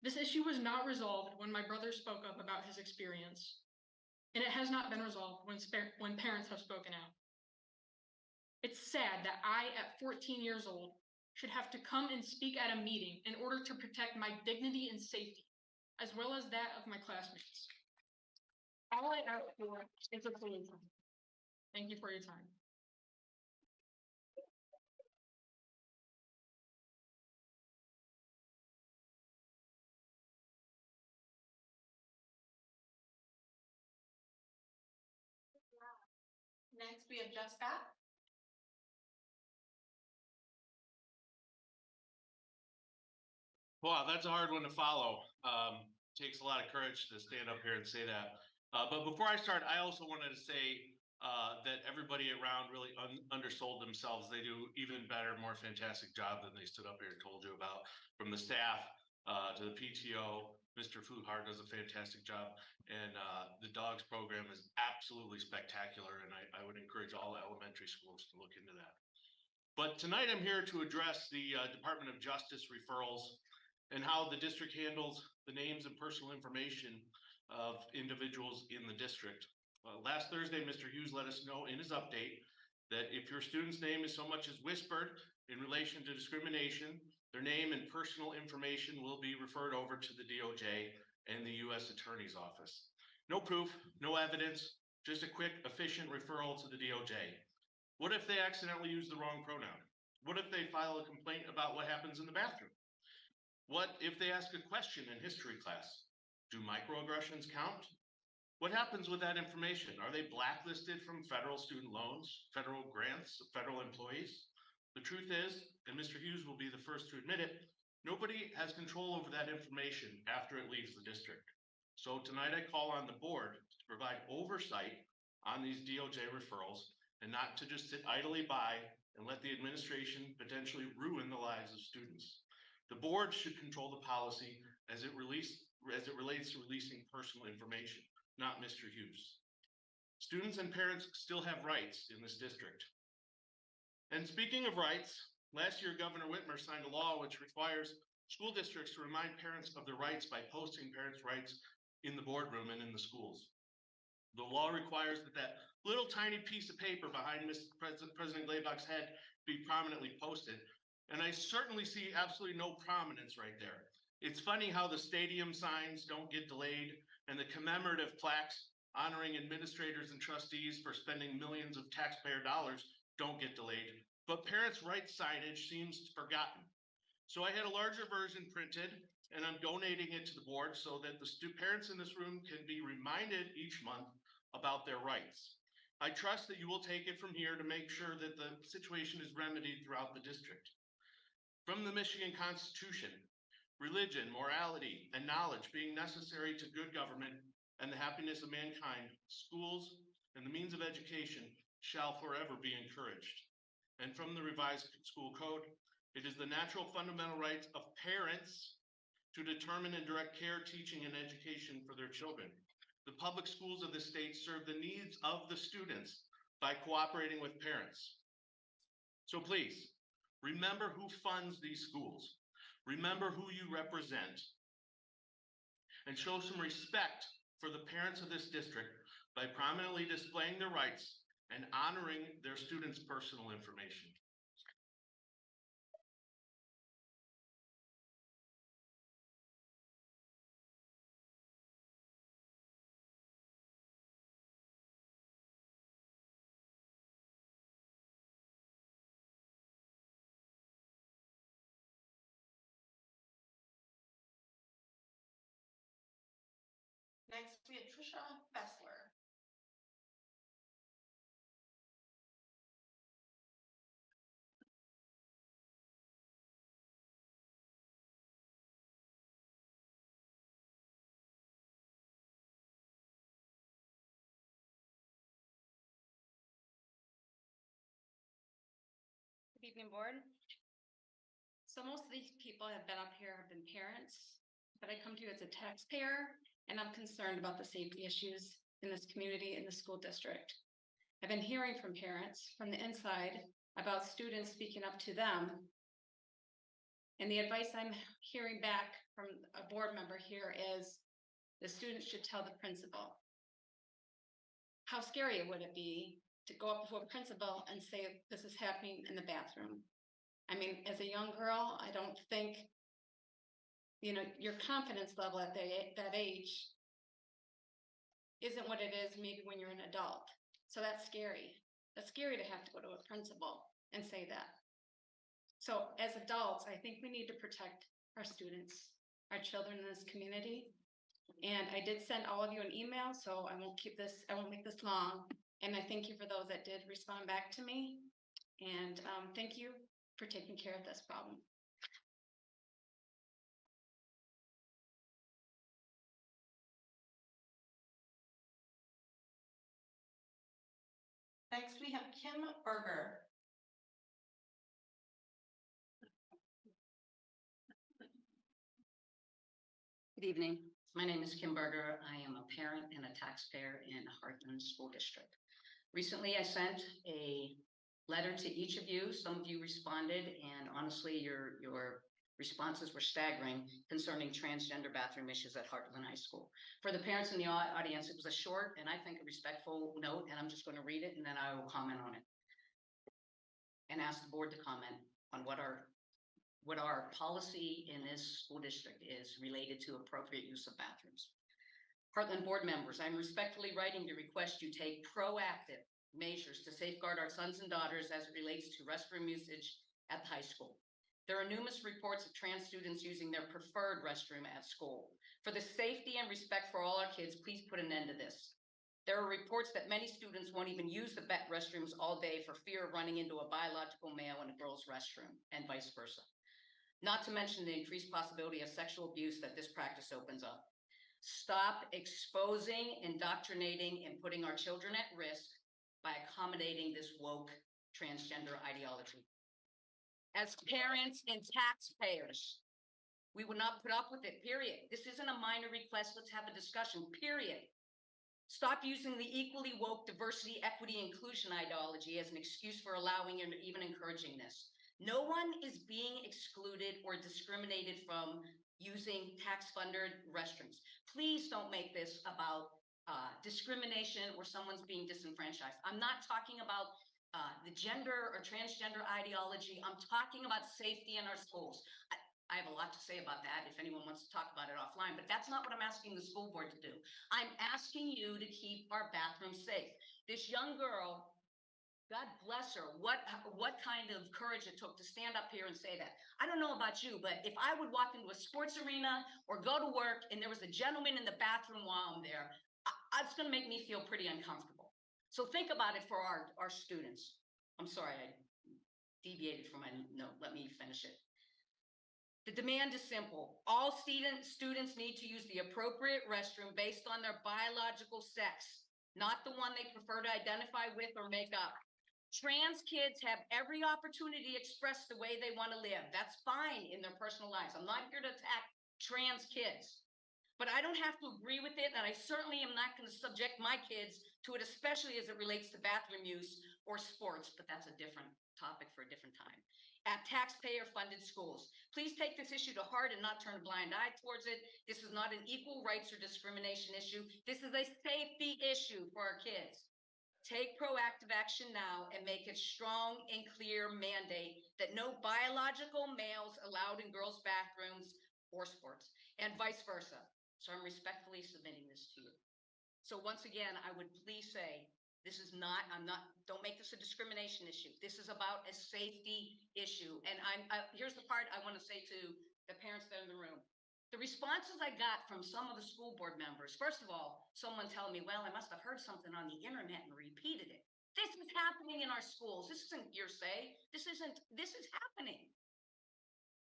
This issue was not resolved when my brother spoke up about his experience, and it has not been resolved when parents have spoken out. It's sad that I, at 14 years old, should have to come and speak at a meeting in order to protect my dignity and safety, as well as that of my classmates. All I ask for is a solution. Thank you for your time. Next, we have Jeff Scott. Wow, that's a hard one to follow. Takes a lot of courage to stand up here and say that. But before I start, I also wanted to say that everybody around really undersold themselves. They do even better, more fantastic job than they stood up here and told you about. From the staff to the PTO, Mr. Fluhart does a fantastic job. And the dogs program is absolutely spectacular. And I would encourage all elementary schools to look into that. But tonight I'm here to address the Department of Justice referrals and how the district handles the names and personal information of individuals in the district. Last Thursday, Mr. Hughes let us know in his update that if your student's name is so much as whispered in relation to discrimination, their name and personal information will be referred over to the DOJ and the U.S. Attorney's Office. No proof, no evidence, just a quick, efficient referral to the DOJ. What if they accidentally use the wrong pronoun? What if they file a complaint about what happens in the bathroom? What if they ask a question in history class? Do microaggressions count? What happens with that information? Are they blacklisted from federal student loans, federal grants, federal employees? The truth is, and Mr. Hughes will be the first to admit it, nobody has control over that information after it leaves the district. So tonight I call on the board to provide oversight on these DOJ referrals and not to just sit idly by and let the administration potentially ruin the lives of students. The board should control the policy as it relates to releasing personal information, not Mr. Hughes. Students and parents still have rights in this district. And speaking of rights, last year Governor Whitmer signed a law which requires school districts to remind parents of their rights by posting parents' rights in the boardroom and in the schools. The law requires that little tiny piece of paper behind President Gleibach's head be prominently posted. And I certainly see absolutely no prominence right there. It's funny how the stadium signs don't get delayed and the commemorative plaques honoring administrators and trustees for spending millions of taxpayer dollars don't get delayed, but parents' rights signage seems forgotten. So I had a larger version printed and I'm donating it to the board so that the parents in this room can be reminded each month about their rights. I trust that you will take it from here to make sure that the situation is remedied throughout the district. From the Michigan Constitution, religion, morality, and knowledge being necessary to good government and the happiness of mankind, schools and the means of education shall forever be encouraged. And from the revised school code, it is the natural fundamental rights of parents to determine and direct care, teaching, and education for their children. The public schools of the state serve the needs of the students by cooperating with parents. So please, remember who funds these schools. Remember who you represent and show some respect for the parents of this district by prominently displaying their rights and honoring their students' personal information. Next, we have Trisha Fessler. Good evening, board. So most of these people have been up here, have been parents, but I come to you as a taxpayer and I'm concerned about the safety issues in this community, in the school district. I've been hearing from parents from the inside about students speaking up to them. And the advice I'm hearing back from a board member here is the students should tell the principal. How scary would it be to go up to a principal and say, this is happening in the bathroom? I mean, as a young girl, I don't think, your confidence level at that age isn't what it is maybe when you're an adult. So that's scary. That's scary to have to go to a principal and say that. So as adults, I think we need to protect our students, our children in this community. And I did send all of you an email, so I won't make this long. And I thank you for those that did respond back to me. And thank you for taking care of this problem. Next, we have Kim Berger. Good evening. My name is Kim Berger. I am a parent and a taxpayer in Hartland School District. Recently, I sent a letter to each of you. Some of you responded, and honestly, your responses were staggering concerning transgender bathroom issues at Hartland High School. For the parents in the audience, it was a short and I think a respectful note, and I'm just going to read it and then I will comment on it. and ask the board to comment on what our policy in this school district is related to appropriate use of bathrooms. Hartland board members, I'm respectfully writing to request you take proactive measures to safeguard our sons and daughters as it relates to restroom usage at the high school. There are numerous reports of trans students using their preferred restroom at school. For the safety and respect for all our kids, please put an end to this. There are reports that many students won't even use the restrooms all day for fear of running into a biological male in a girl's restroom, and vice versa. Not to mention the increased possibility of sexual abuse that this practice opens up. Stop exposing, indoctrinating, and putting our children at risk by accommodating this woke transgender ideology. As parents and taxpayers, we would not put up with it, period. This isn't a minor request, let's have a discussion, period. Stop using the equally woke diversity, equity, inclusion ideology as an excuse for allowing and even encouraging this. No one is being excluded or discriminated from using tax-funded restrooms. Please don't make this about discrimination or someone's being disenfranchised. I'm not talking about the gender or transgender ideology. I'm talking about safety in our schools. I have a lot to say about that if anyone wants to talk about it offline, but that's not what I'm asking the school board to do. I'm asking you to keep our bathrooms safe. This young girl, God bless her, what kind of courage it took to stand up here and say that. I don't know about you, but if I would walk into a sports arena or go to work and there was a gentleman in the bathroom while I'm there, it's gonna make me feel pretty uncomfortable. So think about it for our students. I'm sorry, I deviated from my note. Let me finish it. The demand is simple. All students need to use the appropriate restroom based on their biological sex, not the one they prefer to identify with or make up. Trans kids have every opportunity to express the way they want to live. That's fine in their personal lives. I'm not here to attack trans kids, but I don't have to agree with it, and I certainly am not going to subject my kids to it, especially as it relates to bathroom use or sports, but that's a different topic for a different time. At taxpayer-funded schools, please take this issue to heart and not turn a blind eye towards it. This is not an equal rights or discrimination issue. This is a safety issue for our kids. Take proactive action now and make it strong and clear mandate that no biological males allowed in girls' bathrooms or sports, and vice versa. So I'm respectfully submitting this to you. So once again, I would please say, don't make this a discrimination issue. This is about a safety issue. And here's the part I want to say to the parents that are in the room. The responses I got from some of the school board members, first of all, someone telling me, well, I must have heard something on the internet and repeated it. This is happening in our schools. This isn't hearsay. This is happening.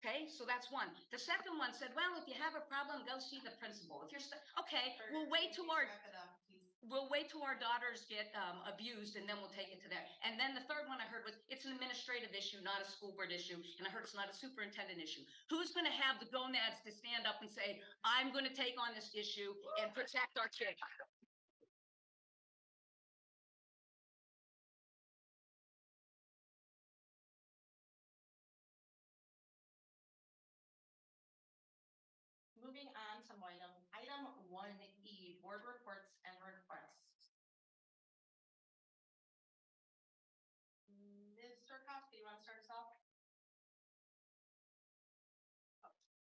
Okay, so that's one. The second one said, well, if you have a problem, go see the principal. If you're okay, we'll wait till our daughters get abused and then we'll take it to that. And then the third one I heard was, it's an administrative issue, not a school board issue. And I heard it's not a superintendent issue. Who's going to have the gonads to stand up and say, I'm going to take on this issue and protect our kids? Moving on to item 1E, board reports and requests. Mr. Kowski, you want to start us off?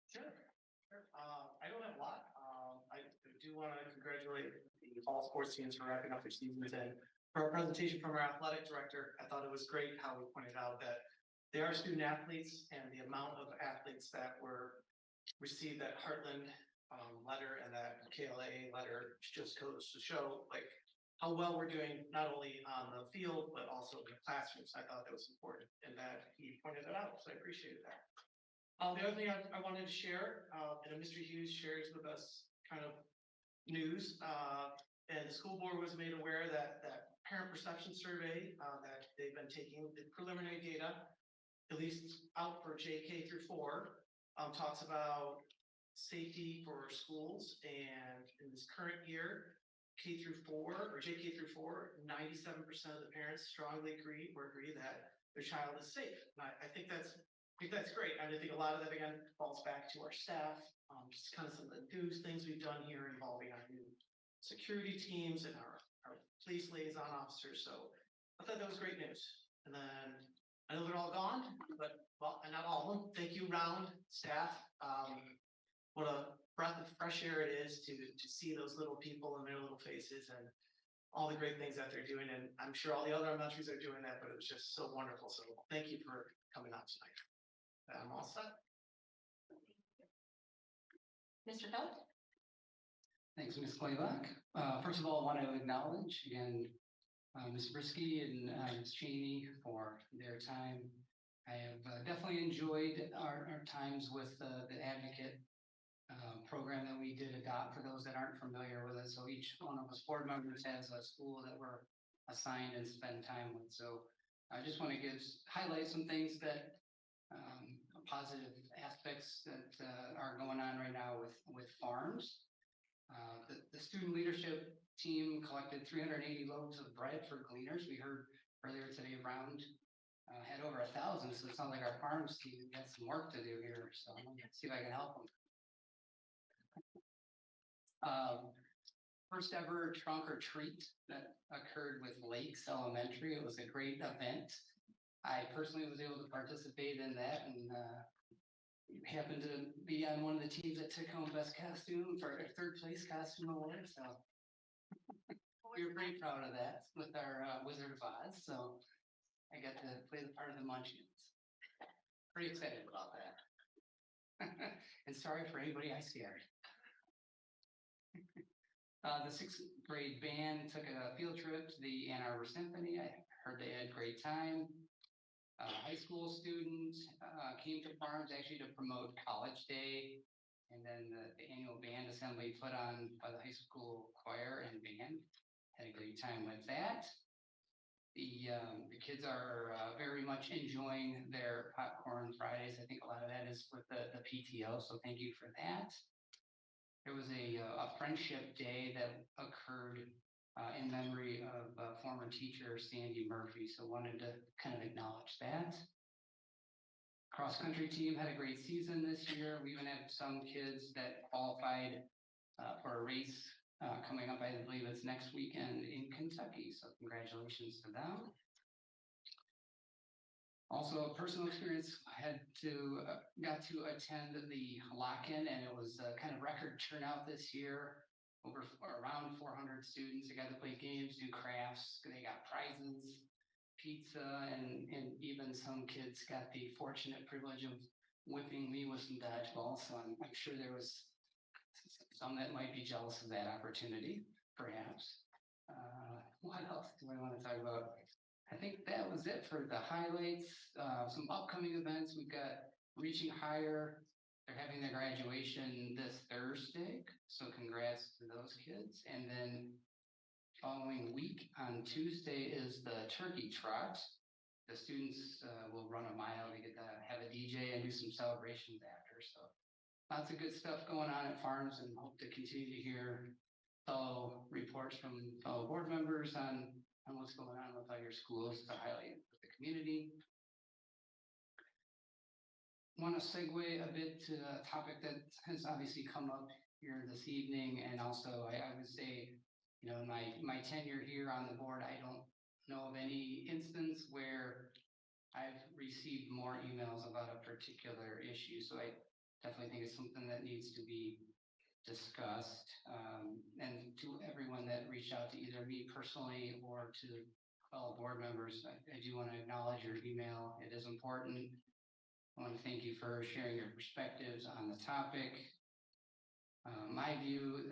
Sure. I don't have a lot. I do want to congratulate the fall sports teams for wrapping up their seasons, and for our presentation from our athletic director, I thought it was great how we pointed out that they are student athletes, and the amount of athletes that were received that Hartland letter and that KLA letter just goes to show like how well we're doing, not only on the field, but also in the classrooms. I thought that was important and that he pointed it out, so I appreciated that. The other thing I wanted to share, and Mr. Hughes shares with us kind of news, and the school board was made aware that parent perception survey that they've been taking, the preliminary data, at least out for JK through 4, talks about safety for schools, and in this current year, K through 4 or JK through 4, 97% of the parents strongly agree that their child is safe. And I think that's great. I think a lot of that again falls back to our staff, just kind of some of the new things we've done here involving our new security teams and our police liaison officers. So I thought that was great news. And then I know they're all gone, but, well, and not all of them. Thank you, Round staff. What a breath of fresh air it is to see those little people and their little faces and all the great things that they're doing. And I'm sure all the other elementaries are doing that, but it was just so wonderful. So thank you for coming out tonight. I'm all set. Mr. Feld? Thanks, Ms. Clayback. First of all, I want to acknowledge again, Ms. Brisky and Ms. Cheney for their time. I have definitely enjoyed our times with the advocate program that we did adopt for those that aren't familiar with it. So each one of us board members has a school that we're assigned and spend time with. So I just want to highlight some things that positive aspects that are going on right now with farms. The student leadership team collected 380 loaves of bread for gleaners. We heard earlier today Round had over 1,000, so it sounds like our farms team got some work to do here. So I'm gonna see if I can help them. First ever trunk or treat that occurred with Lakes Elementary. It was a great event. I personally was able to participate in that and happened to be on one of the teams that took home best costume for a third place costume award. So we were pretty proud of that with our Wizard of Oz. So I got to play the part of the Munchkins. Pretty excited about that. And sorry for anybody I scared. The sixth grade band took a field trip to the Ann Arbor Symphony. I heard they had a great time. High school students came to farms actually to promote College Day. And then the annual band assembly put on by the high school choir and band. Had a great time with that. The kids are very much enjoying their popcorn Fridays. I think a lot of that is with the PTO, so thank you for that. There was a friendship day that occurred in memory of former teacher Sandy Murphy, so wanted to kind of acknowledge that. Cross-country team had a great season this year. We even have some kids that qualified for a race coming up. I believe it's next weekend in Kentucky, so congratulations to them. Also, a personal experience, I got to attend the lock-in, and it was a kind of record turnout this year. Around 400 students. They got to play games, do crafts. They got prizes, pizza, and even some kids got the fortunate privilege of whipping me with some dodgeball. So I'm sure there was some that might be jealous of that opportunity, perhaps. What else do I want to talk about? I think that was it for the highlights. Some upcoming events. We've got Reaching Higher. They're having their graduation this Thursday. So congrats to those kids. And then following week on Tuesday is the Turkey Trot. The students will run a mile to get to have a DJ and do some celebrations after. So lots of good stuff going on at farms, and hope to continue to hear fellow reports from fellow board members on what's going on with all your schools to highlight with the community. Want to segue a bit to a topic that has obviously come up here this evening, and also I would say, you know, in my tenure here on the board, I don't know of any instance where I've received more emails about a particular issue. So I definitely think it's something that needs to be discussed. And to everyone that reached out to either me personally or to fellow board members, I do want to acknowledge your email. It is important. I want to thank you for sharing your perspectives on the topic. My view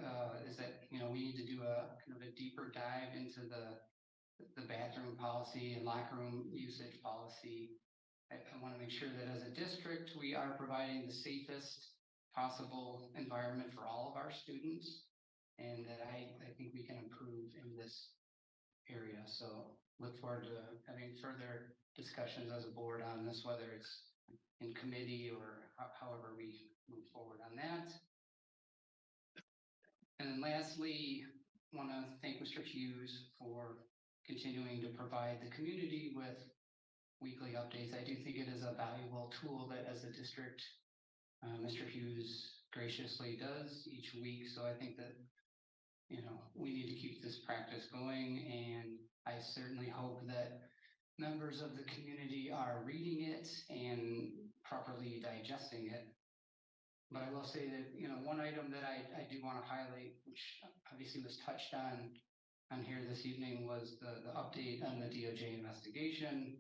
is that, you know, we need to do a kind of a deeper dive into the bathroom policy and locker room usage policy. I want to make sure that as a district, we are providing the safest possible environment for all of our students, and that I think we can improve in this area. So look forward to having further discussions as a board on this, whether it's in committee or however we move forward on that. And then lastly, want to thank Mr. Hughes for continuing to provide the community with weekly updates. I do think it is a valuable tool that as a district, Mr. Hughes graciously does each week. So I think that, you know, we need to keep this practice going, and I certainly hope that members of the community are reading it and properly digesting it. But I will say that, one item that I do want to highlight, which obviously was touched on here this evening, was the update on the DOJ investigation.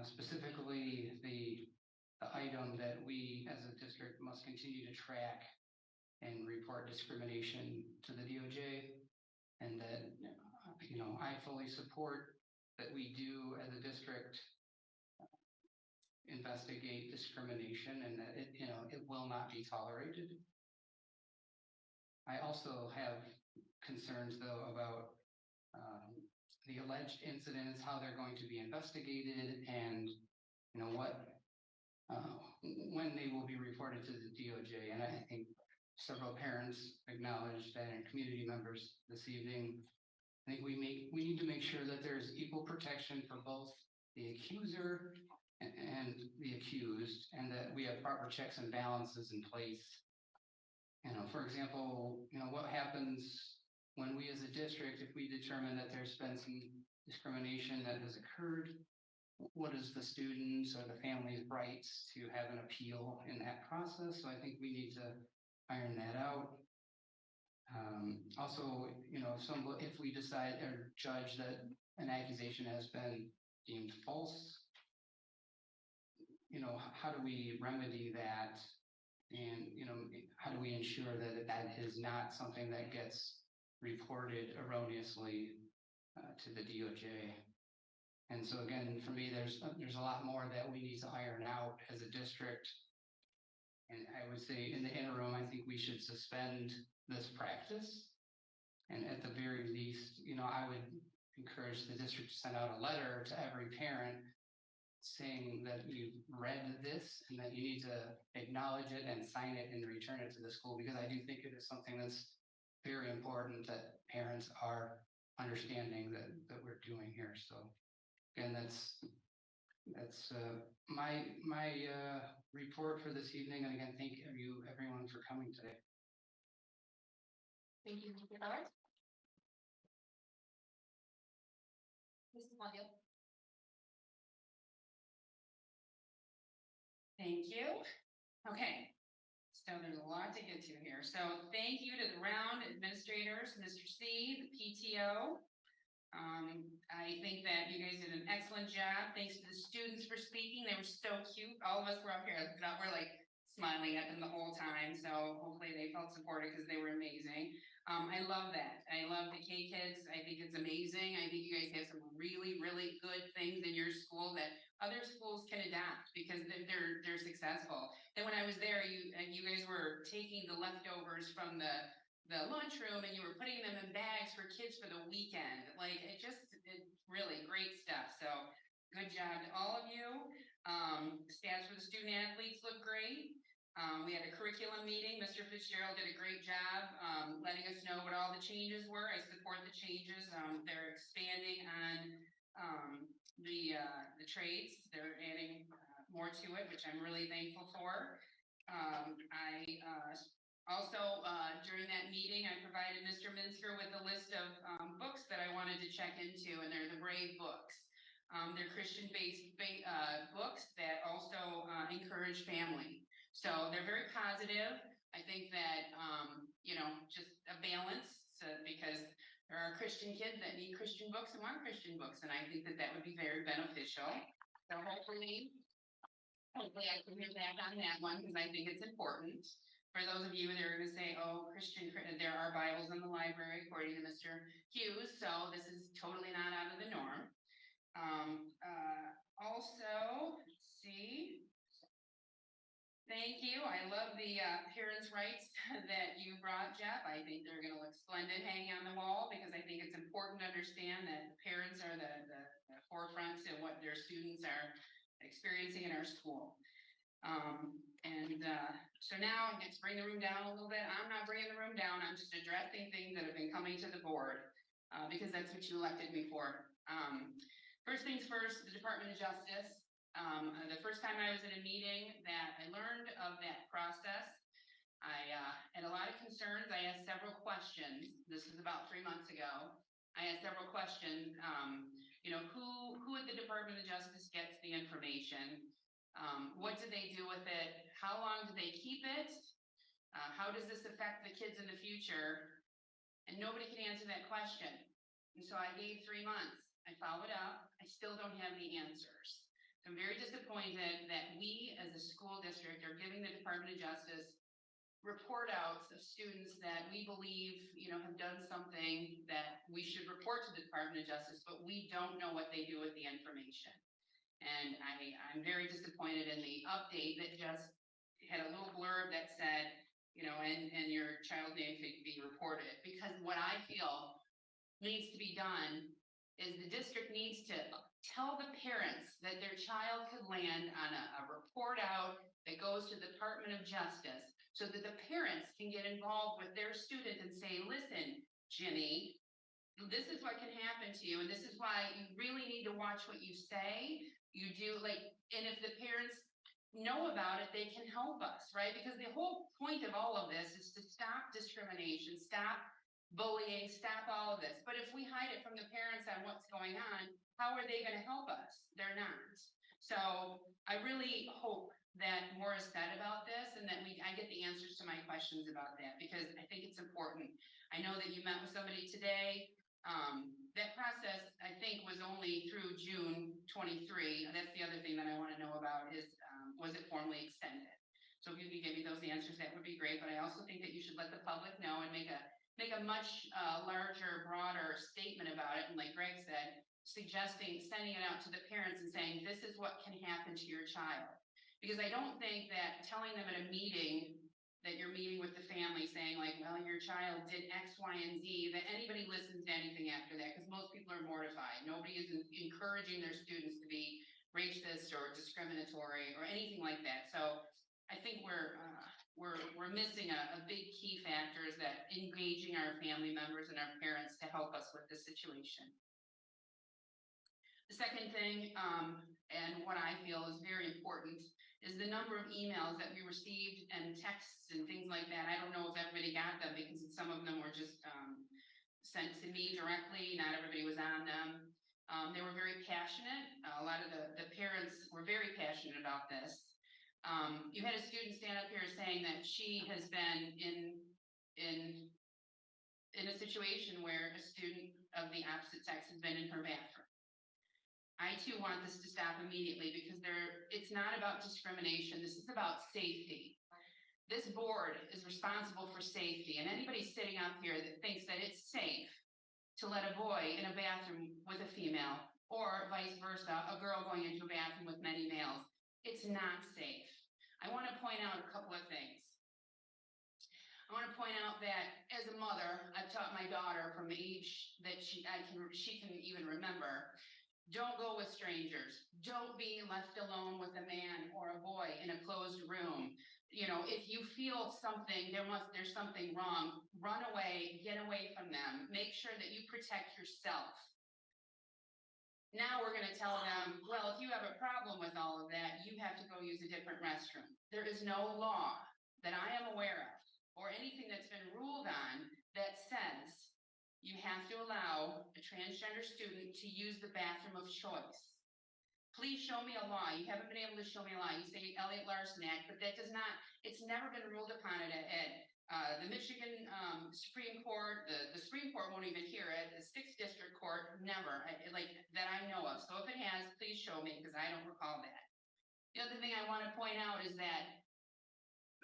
Specifically, the item that we as a district must continue to track and report discrimination to the DOJ. And that, I fully support that we do as a district investigate discrimination and that it will not be tolerated. I also have concerns though about the alleged incidents, how they're going to be investigated, and when they will be reported to the DOJ. And I think several parents acknowledged that, and community members this evening. I think we need to make sure that there's equal protection for both the accuser and the accused, and that we have proper checks and balances in place. For example, what happens when we as a district, if we determine that there's been some discrimination that has occurred, what is the student's or the family's rights to have an appeal in that process? So I think we need to iron that out. Also, if we decide or judge that an accusation has been deemed false, how do we remedy that? And, how do we ensure that that is not something that gets reported erroneously to the DOJ? And so again, for me, there's a lot more that we need to iron out as a district. And I would say in the interim, I think we should suspend this practice. And at the very least, I would encourage the district to send out a letter to every parent saying that you've read this and that you need to acknowledge it and sign it and return it to the school, because I do think it is something that's very important that parents are understanding that we're doing here. So again, that's my report for this evening. And again, thank you everyone for coming today. Thank you, Mr. Ballard. Mrs. Montiel. Thank you. Okay, so there's a lot to get to here. So thank you to the round administrators, Mr. C, the PTO. I think that you guys did an excellent job. Thanks to the students for speaking. They were so cute. All of us were up here. We're like smiling at them the whole time. So hopefully they felt supported because they were amazing. I love that. I love the K kids. I think it's amazing. I think you guys have some really, really good things in your school that other schools can adopt because they're successful. And when I was there, you guys were taking the leftovers from the lunchroom and you were putting them in bags for kids for the weekend. Like it really great stuff. So good job to all of you. Stats for the student athletes look great. We had a curriculum meeting. Mr. Fitzgerald did a great job letting us know what all the changes were. I support the changes. They're expanding on the trades. They're adding more to it, which I'm really thankful for. Also, during that meeting, I provided Mr. Minsker with a list of books that I wanted to check into, and they're the Brave books. They're Christian-based books that also encourage family. So they're very positive. I think that, just a balance because there are Christian kids that need Christian books and want Christian books, and I think that that would be very beneficial. So hopefully I can hear back on that one because I think it's important. For those of you that are going to say, oh, there are Bibles in the library, according to Mr. Hughes, so this is totally not out of the norm. Also, let's see. Thank you. I love the parents' rights that you brought, Jeff. I think they're going to look splendid hanging on the wall because I think it's important to understand that parents are the forefront to what their students are experiencing in our school. So now let's bring the room down a little bit. I'm not bringing the room down. I'm just addressing things that have been coming to the board because that's what you elected me for. First things first, the Department of Justice. The first time I was in a meeting that I learned of that process, I had a lot of concerns. I asked several questions. This was about 3 months ago. I asked several questions, who at the Department of Justice gets the information? What do they do with it? How long do they keep it? How does this affect the kids in the future? And nobody can answer that question. And so I gave 3 months. I followed up. I still don't have the answers. So I'm very disappointed that we as a school district are giving the Department of Justice report outs of students that we believe, have done something that we should report to the Department of Justice, but we don't know what they do with the information. And I'm very disappointed in the update that just had a little blurb that said, and your child name could be reported. Because what I feel needs to be done is the district needs to tell the parents that their child could land on a report out that goes to the Department of Justice, so that the parents can get involved with their student and say, listen, Jimmy, this is what can happen to you, and this is why you really need to watch what you say. You do, and if the parents know about it, they can help us, right? Because the whole point of all of this is to stop discrimination, stop bullying, stop all of this. But if we hide it from the parents on what's going on, how are they going to help us? They're not. So I really hope that more is said about this and that I get the answers to my questions about that, because I think it's important. I know that you met with somebody today. That process, I think, was only through June 23. That's the other thing that I want to know about is, was it formally extended? So if you could give me those answers, that would be great. But I also think that you should let the public know and make a much larger, broader statement about it. And like Greg said, sending it out to the parents and saying, this is what can happen to your child. Because I don't think that telling them at a meeting that you're meeting with the family saying like, well, your child did X, Y, and Z, that anybody listens to anything after that, because most people are mortified. Nobody is encouraging their students to be racist or discriminatory or anything like that. So I think we're missing a big key factor, is that engaging our family members and our parents to help us with this situation. The second thing, and what I feel is very important, is the number of emails that we received and texts and things like that. I don't know if everybody got them, because some of them were just sent to me directly. Not everybody was on them. They were very passionate. A lot of the parents were very passionate about this. You had a student stand up here saying that she has been in a situation where a student of the opposite sex has been in her bathroom. I too want this to stop immediately, because it's not about discrimination. This is about safety. This board is responsible for safety, and anybody sitting up here that thinks that it's safe to let a boy in a bathroom with a female, or vice versa, a girl going into a bathroom with many males, it's not safe. I want to point out a couple of things. I want to point out that as a mother, I've taught my daughter from the age that she can even remember, don't go with strangers. Don't be left alone with a man or a boy in a closed room. If you feel something, there's something wrong, run away, get away from them. Make sure that you protect yourself. Now we're going to tell them, well, if you have a problem with all of that, you have to go use a different restroom. There is no law that I am aware of, or anything that's been ruled on, that says you have to allow a transgender student to use the bathroom of choice. Please show me a law. You haven't been able to show me a law. You say Elliott Larson Act, but that does not, it's never been ruled upon it at the Michigan Supreme Court. The Supreme Court won't even hear it. The 6th District Court, never, that I know of. So if it has, please show me, because I don't recall that. The other thing I want to point out is that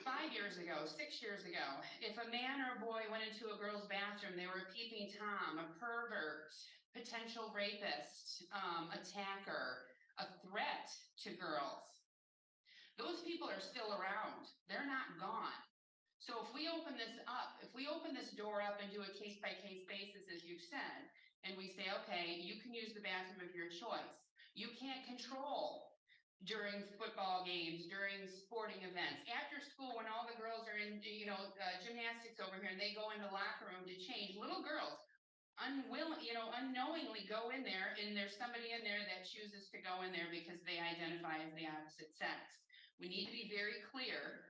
5 years ago, 6 years ago, if a man or a boy went into a girl's bathroom, they were a peeping Tom, a pervert, potential rapist, attacker, a threat to girls. Those people are still around. They're not gone. So if we open this up, if we open this door up and do a case-by-case basis, as you've said, and we say, okay, you can use the bathroom of your choice. You can't control during football games, during sporting events, after school when all the girls are in, gymnastics over here and they go into the locker room to change. Little girls unknowingly go in there, and there's somebody in there that chooses to go in there because they identify as the opposite sex. We need to be very clear,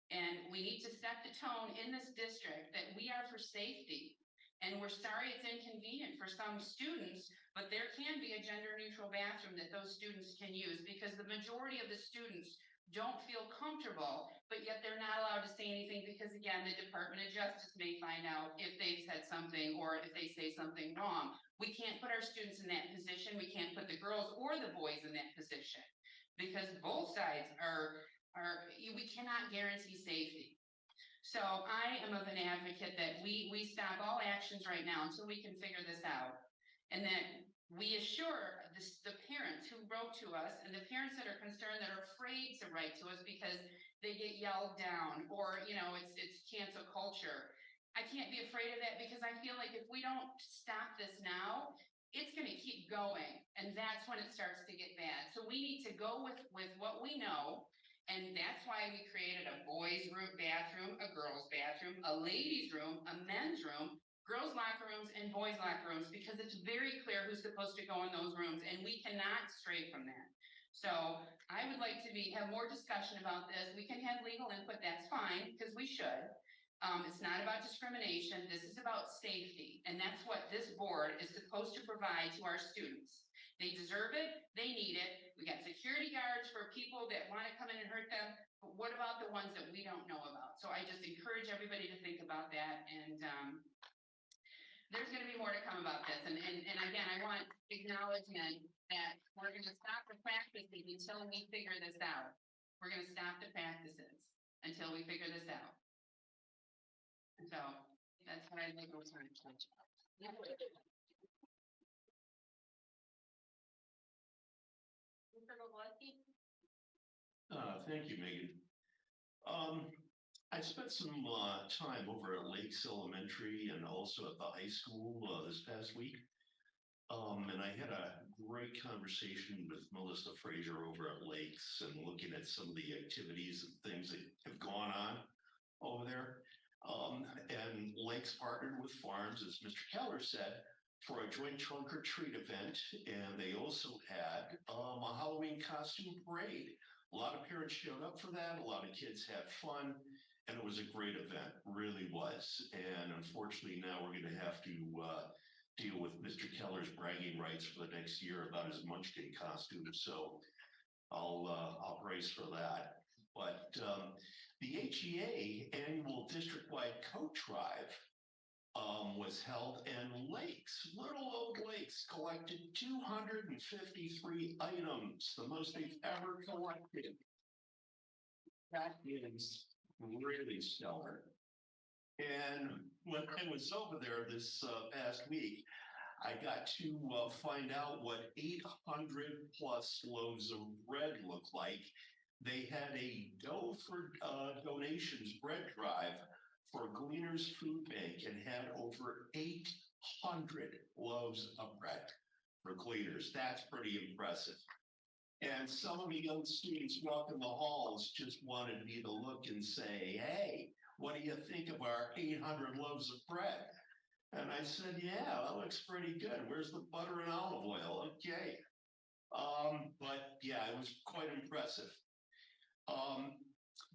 and we need to set the tone in this district that we are for safety. And we're sorry it's inconvenient for some students, but there can be a gender neutral bathroom that those students can use because the majority of the students don't feel comfortable, but yet they're not allowed to say anything because again, the Department of Justice may find out if they've said something or if they say something wrong. We can't put our students in that position. We can't put the girls or the boys in that position because both sides we cannot guarantee safety. So I am of an advocate that we stop all actions right now until we can figure this out. And that we assure the parents who wrote to us and the parents that are concerned that are afraid to write to us because they get yelled down or, you know, it's cancel culture. I can't be afraid of that because I feel like if we don't stop this now, it's going to keep going. And that's when it starts to get bad. So we need to go with what we know. And that's why we created a boys' room bathroom, a girls' bathroom, a ladies' room, a men's room, girls' locker rooms, and boys' locker rooms, because it's very clear who's supposed to go in those rooms, and we cannot stray from that. So I would like to have more discussion about this. We can have legal input, that's fine, because we should. It's not about discrimination. This is about safety, and that's what this board is supposed to provide to our students. They deserve it. They need it. We got security guards for people that want to come in and hurt them. But what about the ones that we don't know about? So I just encourage everybody to think about that. And there's going to be more to come about this. And again, I want acknowledgement that we're going to stop the practices until we figure this out. We're going to stop the practices until we figure this out. So that's what I'd like to talk about. Thank you, Megan. I spent some time over at Lakes Elementary and also at the high school this past week. And I had a great conversation with Melissa Frazier over at Lakes and looking at some of the activities and things that have gone on over there. And Lakes partnered with Farms, as Mr. Keller said, for a joint trunk or treat event. And they also had a Halloween costume parade. A lot of parents showed up for that. A lot of kids had fun. And it was a great event, really was. And unfortunately, now we're going to have to deal with Mr. Keller's bragging rights for the next year about his Munchkin costume. So I'll brace for that. But the HEA annual district-wide coat drive was held, and Lakes, little old Lakes, collected 253 items, the most they've ever collected. That is really stellar. And when I was over there this past week, I got to find out what 800 plus loaves of bread look like. They had a dough for donations bread drive for Gleaners Food Bank and had over 800 loaves of bread for Gleaners. That's pretty impressive. And some of the young students walking the halls just wanted me to look and say, hey, what do you think of our 800 loaves of bread? And I said, yeah, that looks pretty good. Where's the butter and olive oil? Okay. But yeah, it was quite impressive.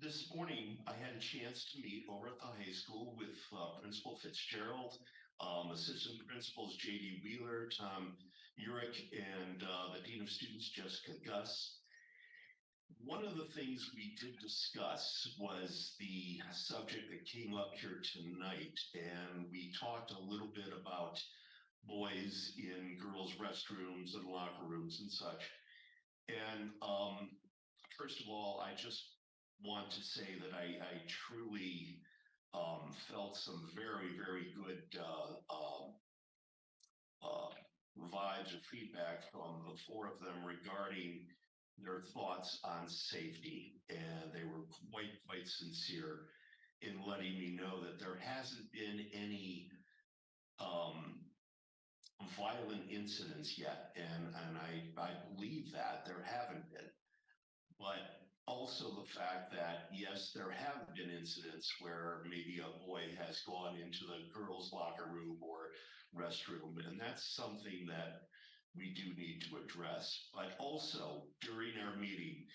This morning, I had a chance to meet over at the high school with Principal Fitzgerald, Assistant Principals J.D. Wheeler, Tom Urick, and the Dean of Students, Jessica Gus. One of the things we did discuss was the subject that came up here tonight, and we talked a little bit about boys in girls' restrooms and locker rooms and such. And first of all, I just want to say that I truly felt some very, very good vibes or feedback from the four of them regarding their thoughts on safety. And they were quite sincere in letting me know that there hasn't been any violent incidents yet. And I believe that there haven't been. But also the fact that, yes, there have been incidents where maybe a boy has gone into the girls' locker room or restroom, and that's something that we do need to address. But also, during our meeting,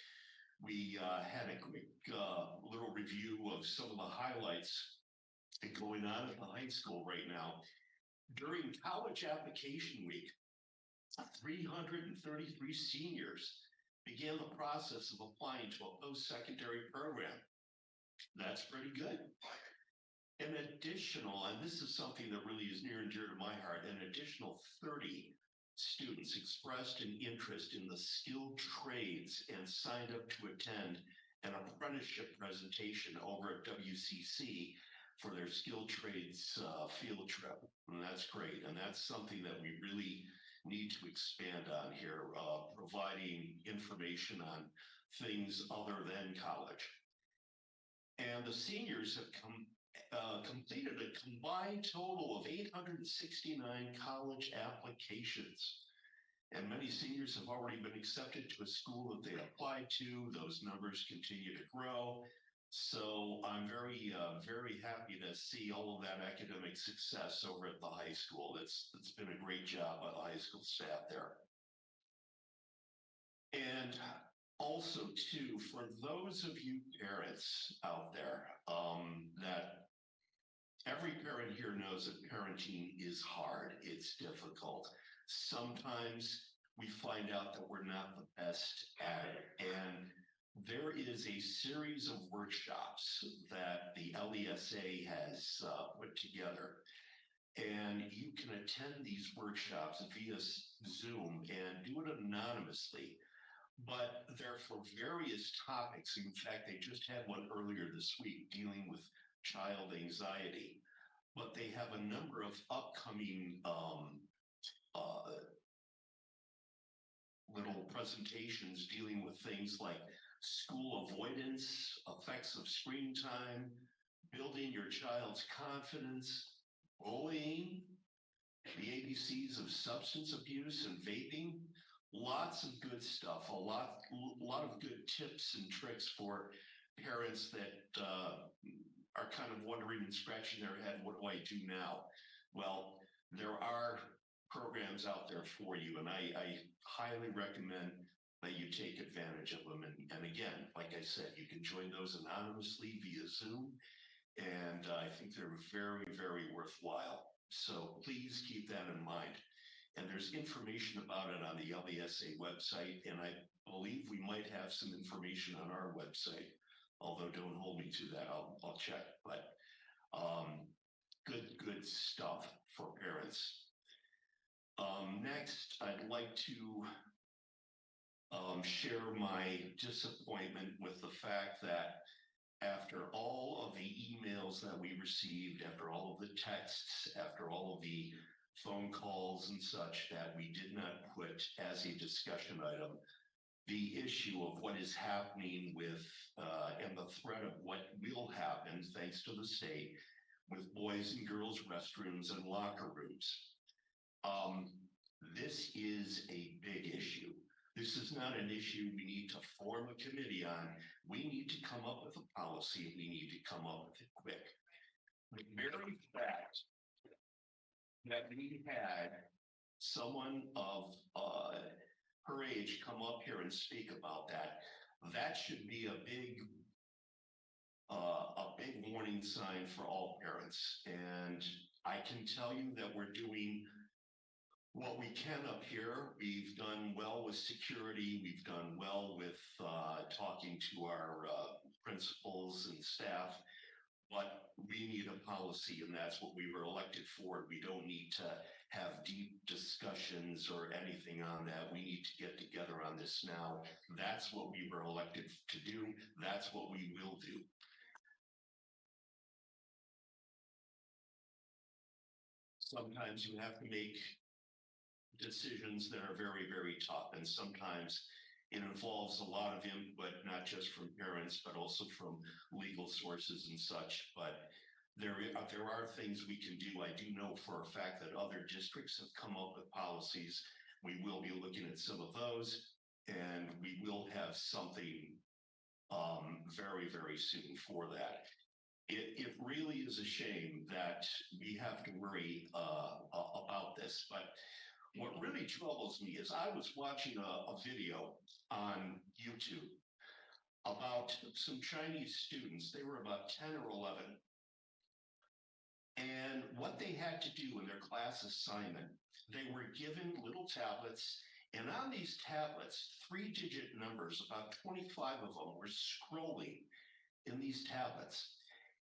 we had a quick little review of some of the highlights going on at the high school right now. During college application week, 333 seniors began the process of applying to a post-secondary program. That's pretty good. An additional, and this is something that really is near and dear to my heart, an additional 30 students expressed an interest in the skilled trades and signed up to attend an apprenticeship presentation over at WCC for their skilled trades field trip. And that's great. And that's something that we really need to expand on here, providing information on things other than college. And the seniors have completed a combined total of 869 college applications. And many seniors have already been accepted to a school that they applied to. Those numbers continue to grow. So I'm very happy to see all of that academic success over at the high school. It's been a great job by the high school staff there. And also too, for those of you parents out there, that every parent here knows that parenting is hard, it's difficult. Sometimes we find out that we're not the best at it. And there is a series of workshops that the LESA has put together. And you can attend these workshops via Zoom and do it anonymously. But they're for various topics. In fact, they just had one earlier this week dealing with child anxiety. But they have a number of upcoming little presentations dealing with things like school avoidance, effects of screen time, building your child's confidence, bullying, the ABCs of substance abuse and vaping. Lots of good stuff, a lot of good tips and tricks for parents that are kind of wondering and scratching their head, what do I do now? Well, there are programs out there for you, and I highly recommend that you take advantage of them. And again, like I said, you can join those anonymously via Zoom, and I think they're very, very worthwhile. So please keep that in mind. And there's information about it on the LESA website, and I believe we might have some information on our website, although don't hold me to that, I'll check. But good stuff for parents. Next, I'd like to share my disappointment with the fact that after all of the emails that we received, after all of the texts, after all of the phone calls and such, that we did not put as a discussion item the issue of what is happening with and the threat of what will happen, thanks to the state, with boys and girls restrooms and locker rooms. This is a big issue. This is not an issue we need to form a committee on. We need to come up with a policy. We need to come up with it quick. The very fact that we had someone of her age come up here and speak about that, that should be a big warning sign for all parents. And I can tell you that we're doing what we can up here. We've done well with security. We've done well with talking to our principals and staff, but we need a policy, and that's what we were elected for. We don't need to have deep discussions or anything on that. We need to get together on this now. That's what we were elected to do. That's what we will do. Sometimes you have to make decisions that are very, very tough, and sometimes it involves a lot of input, not just from parents, but also from legal sources and such. But there are things we can do. I do know for a fact that other districts have come up with policies. We will be looking at some of those, and we will have something very, very soon for that. It really is a shame that we have to worry about this, but what really troubles me is I was watching a video on YouTube about some Chinese students. They were about 10 or 11. And what they had to do in their class assignment, they were given little tablets, and on these tablets, 3-digit numbers, about 25 of them, were scrolling in these tablets.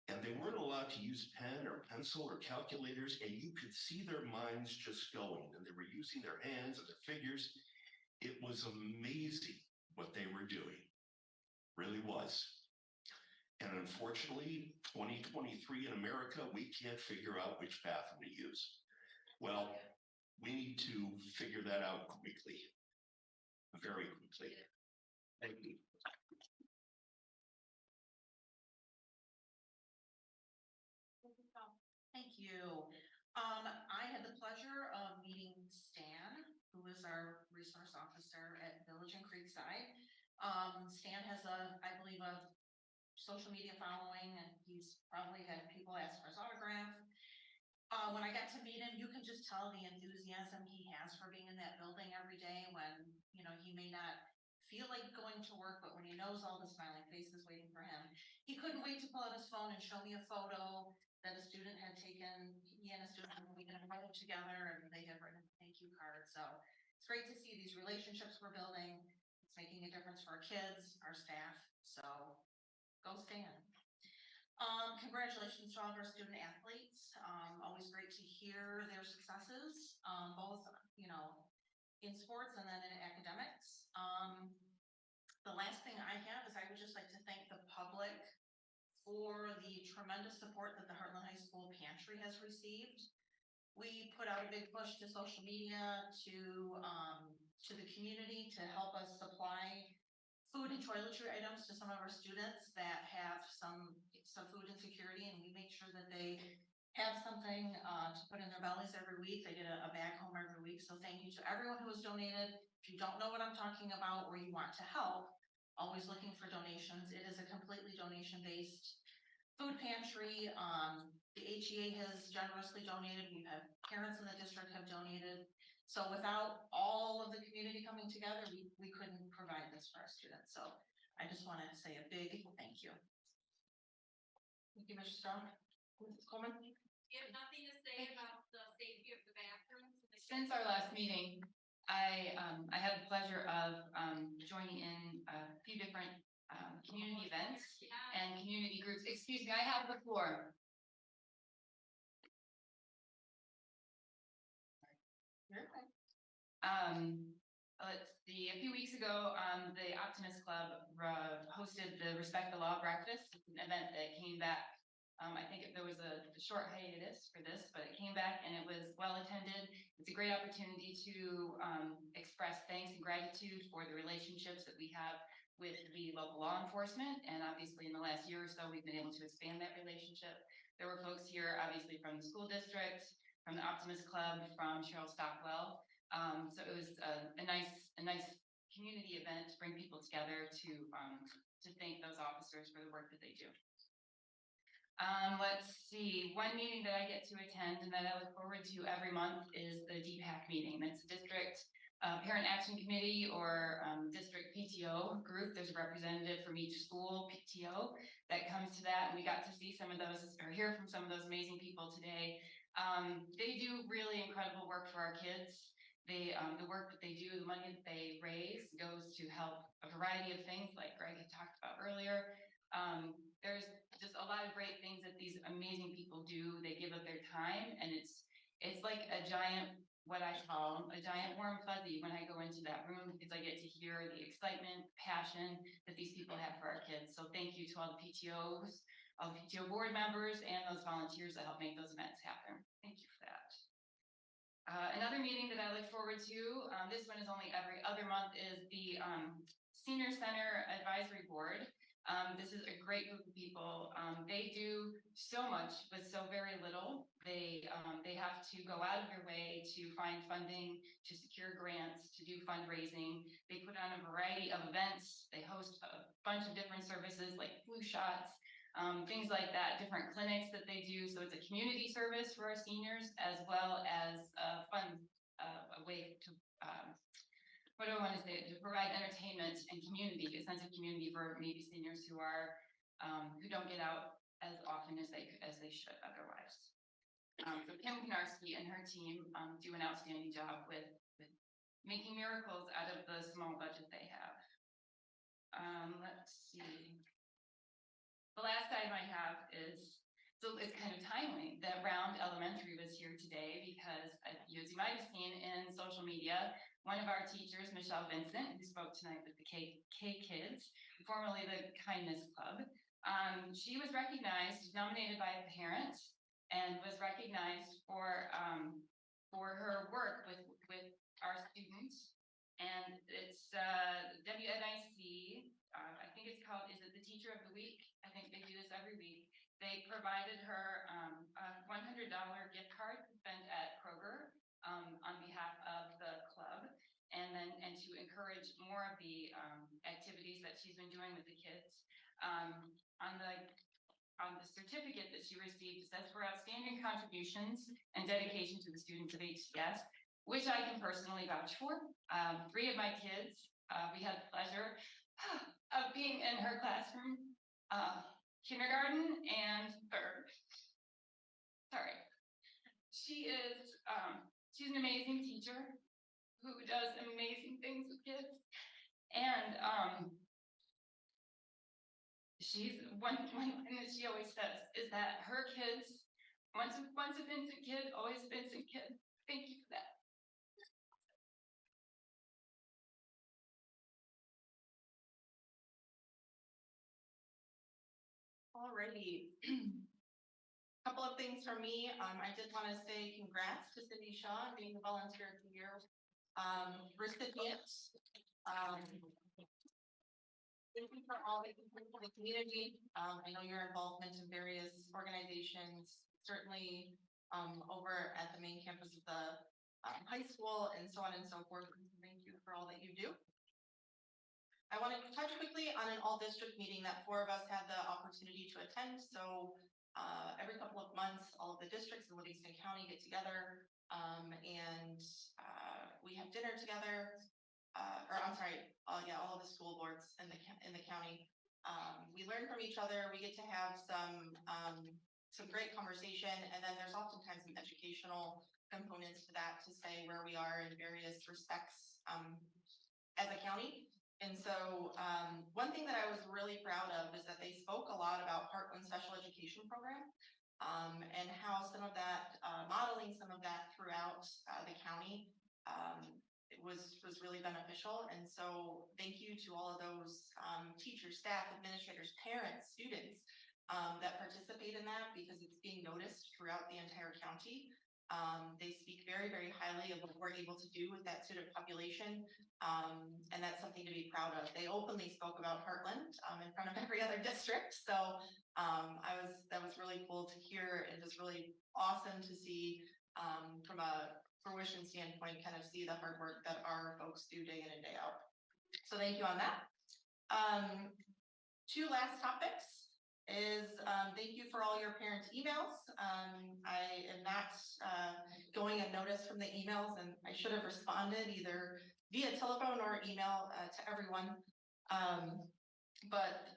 And they weren't allowed to use pen or pencil or calculators, and you could see their minds just going, and they were using their hands and their figures. It was amazing what they were doing, really was. And unfortunately, 2023 in America, we can't figure out which bathroom to use. Well, we need to figure that out quickly, very quickly. Thank you. Thank you. I had the pleasure of meeting Stan, who is our resource officer at Village and Creekside. Stan has I believe, a social media following, and he's probably had people ask for his autograph. When I got to meet him, you can just tell the enthusiasm he has for being in that building every day when, you know, he may not feel like going to work, but when he knows all the smiling faces waiting for him, he couldn't wait to pull out his phone and show me a photo that a student had taken. He and a student we had invited together, and they had written a thank you card. So it's great to see these relationships we're building. It's making a difference for our kids, our staff. So go Stan. Congratulations to all of our student athletes. Always great to hear their successes, both, you know, in sports and then in academics. The last thing I have is I would just like to thank the public for the tremendous support that the Hartland High School Pantry has received. We put out a big push to social media, to the community to help us supply food and toiletry items to some of our students that have some food insecurity, and we make sure that they have something to put in their bellies every week. They get a bag home every week. So thank you to everyone who has donated. If you don't know what I'm talking about or you want to help, always looking for donations. It is a completely donation-based food pantry. The HEA has generously donated. We've had parents in the district have donated. So without all of the community coming together, we couldn't provide this for our students. So I just want to say a big thank you. Thank you, Mr. Strong. Mrs. Coleman? You have nothing to say about the safety of the bathrooms? Since our last meeting, I had the pleasure of joining in a few different community events and community groups. Excuse me, I have the floor. Let's see, a few weeks ago, the Optimist Club hosted the Respect the Law breakfast. It's an event that came back. I think there was a short hiatus for this, but it came back and it was well attended. It's a great opportunity to express thanks and gratitude for the relationships that we have with the local law enforcement. And obviously in the last year or so, we've been able to expand that relationship. There were folks here, obviously from the school district, from the Optimist Club, from Cheryl Stockwell. So it was a nice community event to bring people together to thank those officers for the work that they do. Let's see, one meeting that I get to attend and that I look forward to every month is the DPAC meeting. That's a district parent action committee or district PTO group. There's a representative from each school PTO that comes to that, and we got to see some of those or hear from some of those amazing people today. They do really incredible work for our kids. The work that they do, the money that they raise goes to help a variety of things like Greg had talked about earlier. There's just a lot of great things that these amazing people do. They give up their time, and it's like a giant, what I call a giant warm fuzzy when I go into that room, because I get to hear the excitement, passion that these people have for our kids. So thank you to all the PTOs, all the PTO board members, and those volunteers that help make those events happen. Thank you for that. Another meeting that I look forward to, this one is only every other month, is the Senior Center Advisory Board. This is a great group of people. They do so much with so very little. They have to go out of their way to find funding, to secure grants, to do fundraising. They put on a variety of events. They host a bunch of different services like flu shots, things like that, different clinics that they do. So it's a community service for our seniors as well as a way to what do I want to say? To provide entertainment and community, a sense of community for maybe seniors who are who don't get out as often as they should otherwise. So Kim Knarski and her team do an outstanding job with making miracles out of the small budget they have. Let's see. The last item I have is, so it's kind of timely that Round Elementary was here today because you might have seen in social media, one of our teachers, Michelle Vincent, who spoke tonight with the K Kids, formerly the Kindness Club, she was recognized, nominated by a parent, and was recognized for her work with our students. And it's WNIC, I think it's called, is it the Teacher of the Week? I think they do this every week. They provided her a $100 gift card to spend at Kroger on behalf of the club, and to encourage more of the activities that she's been doing with the kids. On the certificate that she received, it says for outstanding contributions and dedication to the students of HCS, which I can personally vouch for. 3 of my kids, we had the pleasure of being in her classroom, kindergarten and third. Sorry. She's an amazing teacher who does amazing things with kids. And she's one thing that she always says is that her kids, once a Vincent kid, always a Vincent kid. Thank you for that. Alrighty. Couple of things from me. I did want to say congrats to Cindy Shaw being the Volunteer of the Year recipient. Thank you for all that you do for the community. I know your involvement in various organizations, certainly over at the main campus of the high school and so on and so forth. Thank you for all that you do. I want to touch quickly on an all-district meeting that 4 of us had the opportunity to attend. So every couple of months, all of the districts in Livingston County get together and we have dinner together. All of the school boards in the county. We learn from each other. We get to have some great conversation, and then there's oftentimes some educational components to that to say where we are in various respects as a county. And so one thing that I was really proud of is that they spoke a lot about Hartland Special Education Program and how some of that, modeling some of that throughout the county was really beneficial. And so thank you to all of those teachers, staff, administrators, parents, students that participate in that, because it's being noticed throughout the entire county. They speak very, very highly of what we're able to do with that student population. And that's something to be proud of. They openly spoke about Hartland in front of every other district. So that was really cool to hear, and just really awesome to see from a fruition standpoint, kind of see the hard work that our folks do day in and day out. So thank you on that. 2 last topics is thank you for all your parent emails. I am not going unnoticed from the emails, and I should have responded either via telephone or email to everyone. But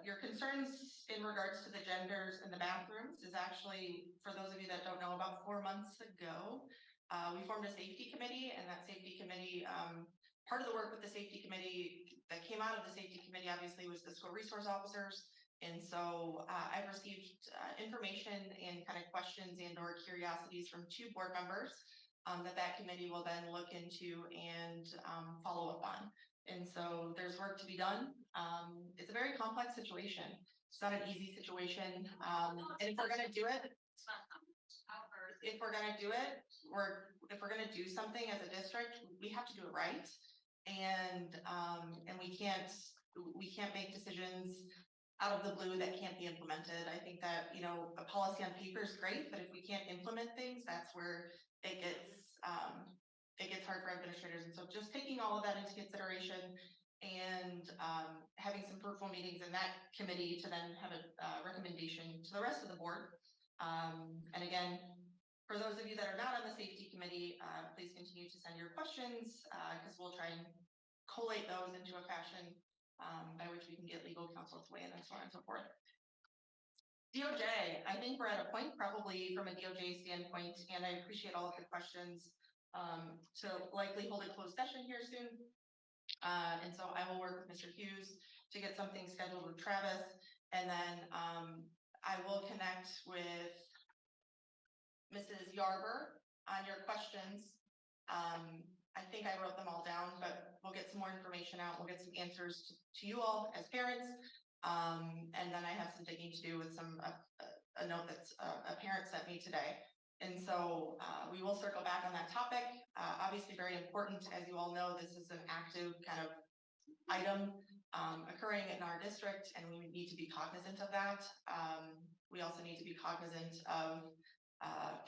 your concerns in regards to the genders in the bathrooms is actually, for those of you that don't know, about 4 months ago, we formed a safety committee, and that safety committee, part of the work with the safety committee that came out of the safety committee obviously was the school resource officers. And so I've received information and kind of questions and or curiosities from 2 board members that committee will then look into and follow up on. And so there's work to be done. It's a very complex situation. It's not an easy situation. And if we're going to do it, if we're going to do something as a district, we have to do it right. And we can't make decisions out of the blue that can't be implemented. I think that, you know, a policy on paper is great, but if we can't implement things, that's where it gets hard for administrators. And so just taking all of that into consideration and having some fruitful meetings in that committee to then have a recommendation to the rest of the board. And again, for those of you that are not on the safety committee, please continue to send your questions because we'll try and collate those into a fashion by which we can get legal counsel to weigh in and so on and so forth. DOJ, I think we're at a point probably from a DOJ standpoint, and I appreciate all of the questions. To likely hold a closed session here soon. And so I will work with Mr. Hughes to get something scheduled with Travis. And then I will connect with Mrs. Yarber on your questions. I think I wrote them all down, but we'll get some more information out. We'll get some answers to you all as parents. And then I have some digging to do with a note that's a parent sent me today. And so we will circle back on that topic. Obviously very important, as you all know, this is an active kind of item occurring in our district, and we need to be cognizant of that. We also need to be cognizant of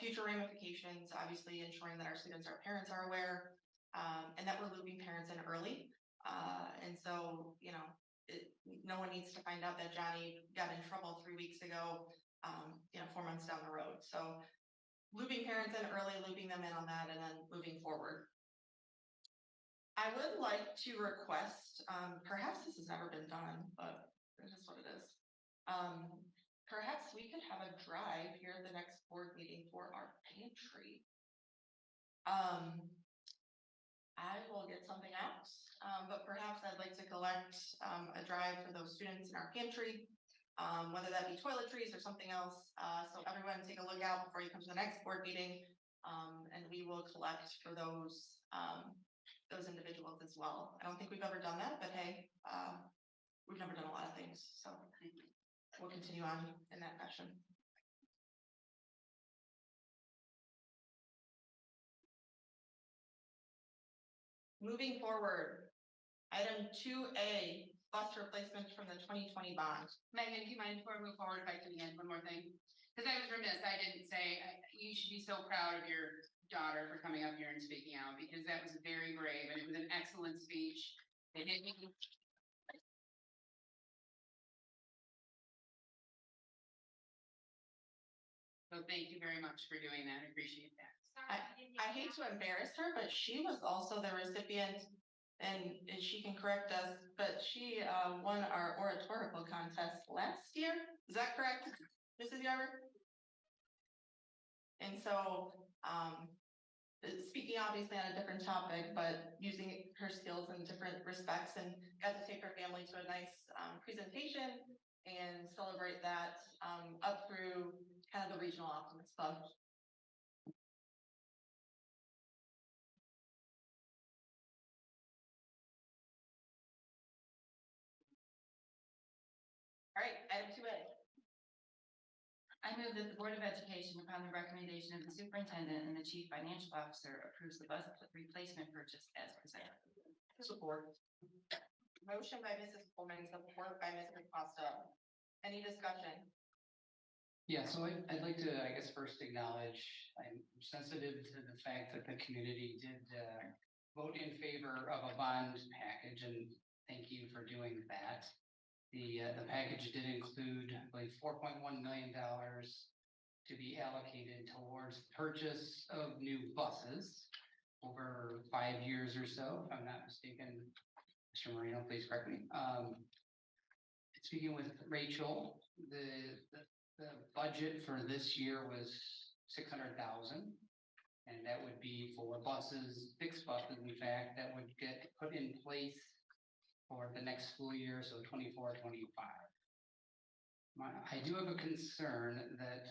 future ramifications, obviously ensuring that our students, our parents are aware, and that we're looping parents in early. And so, you know, no one needs to find out that Johnny got in trouble 3 weeks ago, 4 months down the road. So looping parents in early, looping them in on that, and then moving forward. I would like to request, perhaps this has never been done, but it is what it is. Perhaps we could have a drive here at the next board meeting for our pantry. I will get something out, but perhaps I'd like to collect a drive for those students in our pantry, whether that be toiletries or something else. So everyone take a look out before you come to the next board meeting, and we will collect for those individuals as well. I don't think we've ever done that, but hey, we've never done a lot of things, so we'll continue on in that fashion. Moving forward, item 2A, bus replacement from the 2020 bond. Megan, do you mind before we move forward, if I can add one more thing? Because I was remiss, I didn't say, you should be so proud of your daughter for coming up here and speaking out, because that was very brave and it was an excellent speech. It hit me. So thank you very much for doing that. I appreciate that. I hate to embarrass her, but she was also the recipient, and she can correct us, but she won our oratorical contest last year. Is that correct, Mrs. Yarber? And so, speaking obviously on a different topic, but using her skills in different respects, and got to take her family to a nice presentation and celebrate that up through kind of the Regional Optimist Club. All right, item 2A. I move that the Board of Education, upon the recommendation of the superintendent and the chief financial officer, approves the bus replacement purchase as presented. Support. Motion by Mrs. Coleman, support by Mrs. Costa. Any discussion? Yeah, so I'd like to, I guess, first acknowledge, I'm sensitive to the fact that the community did vote in favor of a bond package, and thank you for doing that. The package did include, I believe, $4.1 million to be allocated towards the purchase of new buses over 5 years or so, if I'm not mistaken. Mr. Marino, please correct me. Speaking with Rachel, the budget for this year was $600,000, and that would be for buses, fixed buses, in fact, that would get put in place for the next school year, so 24-25. I do have a concern that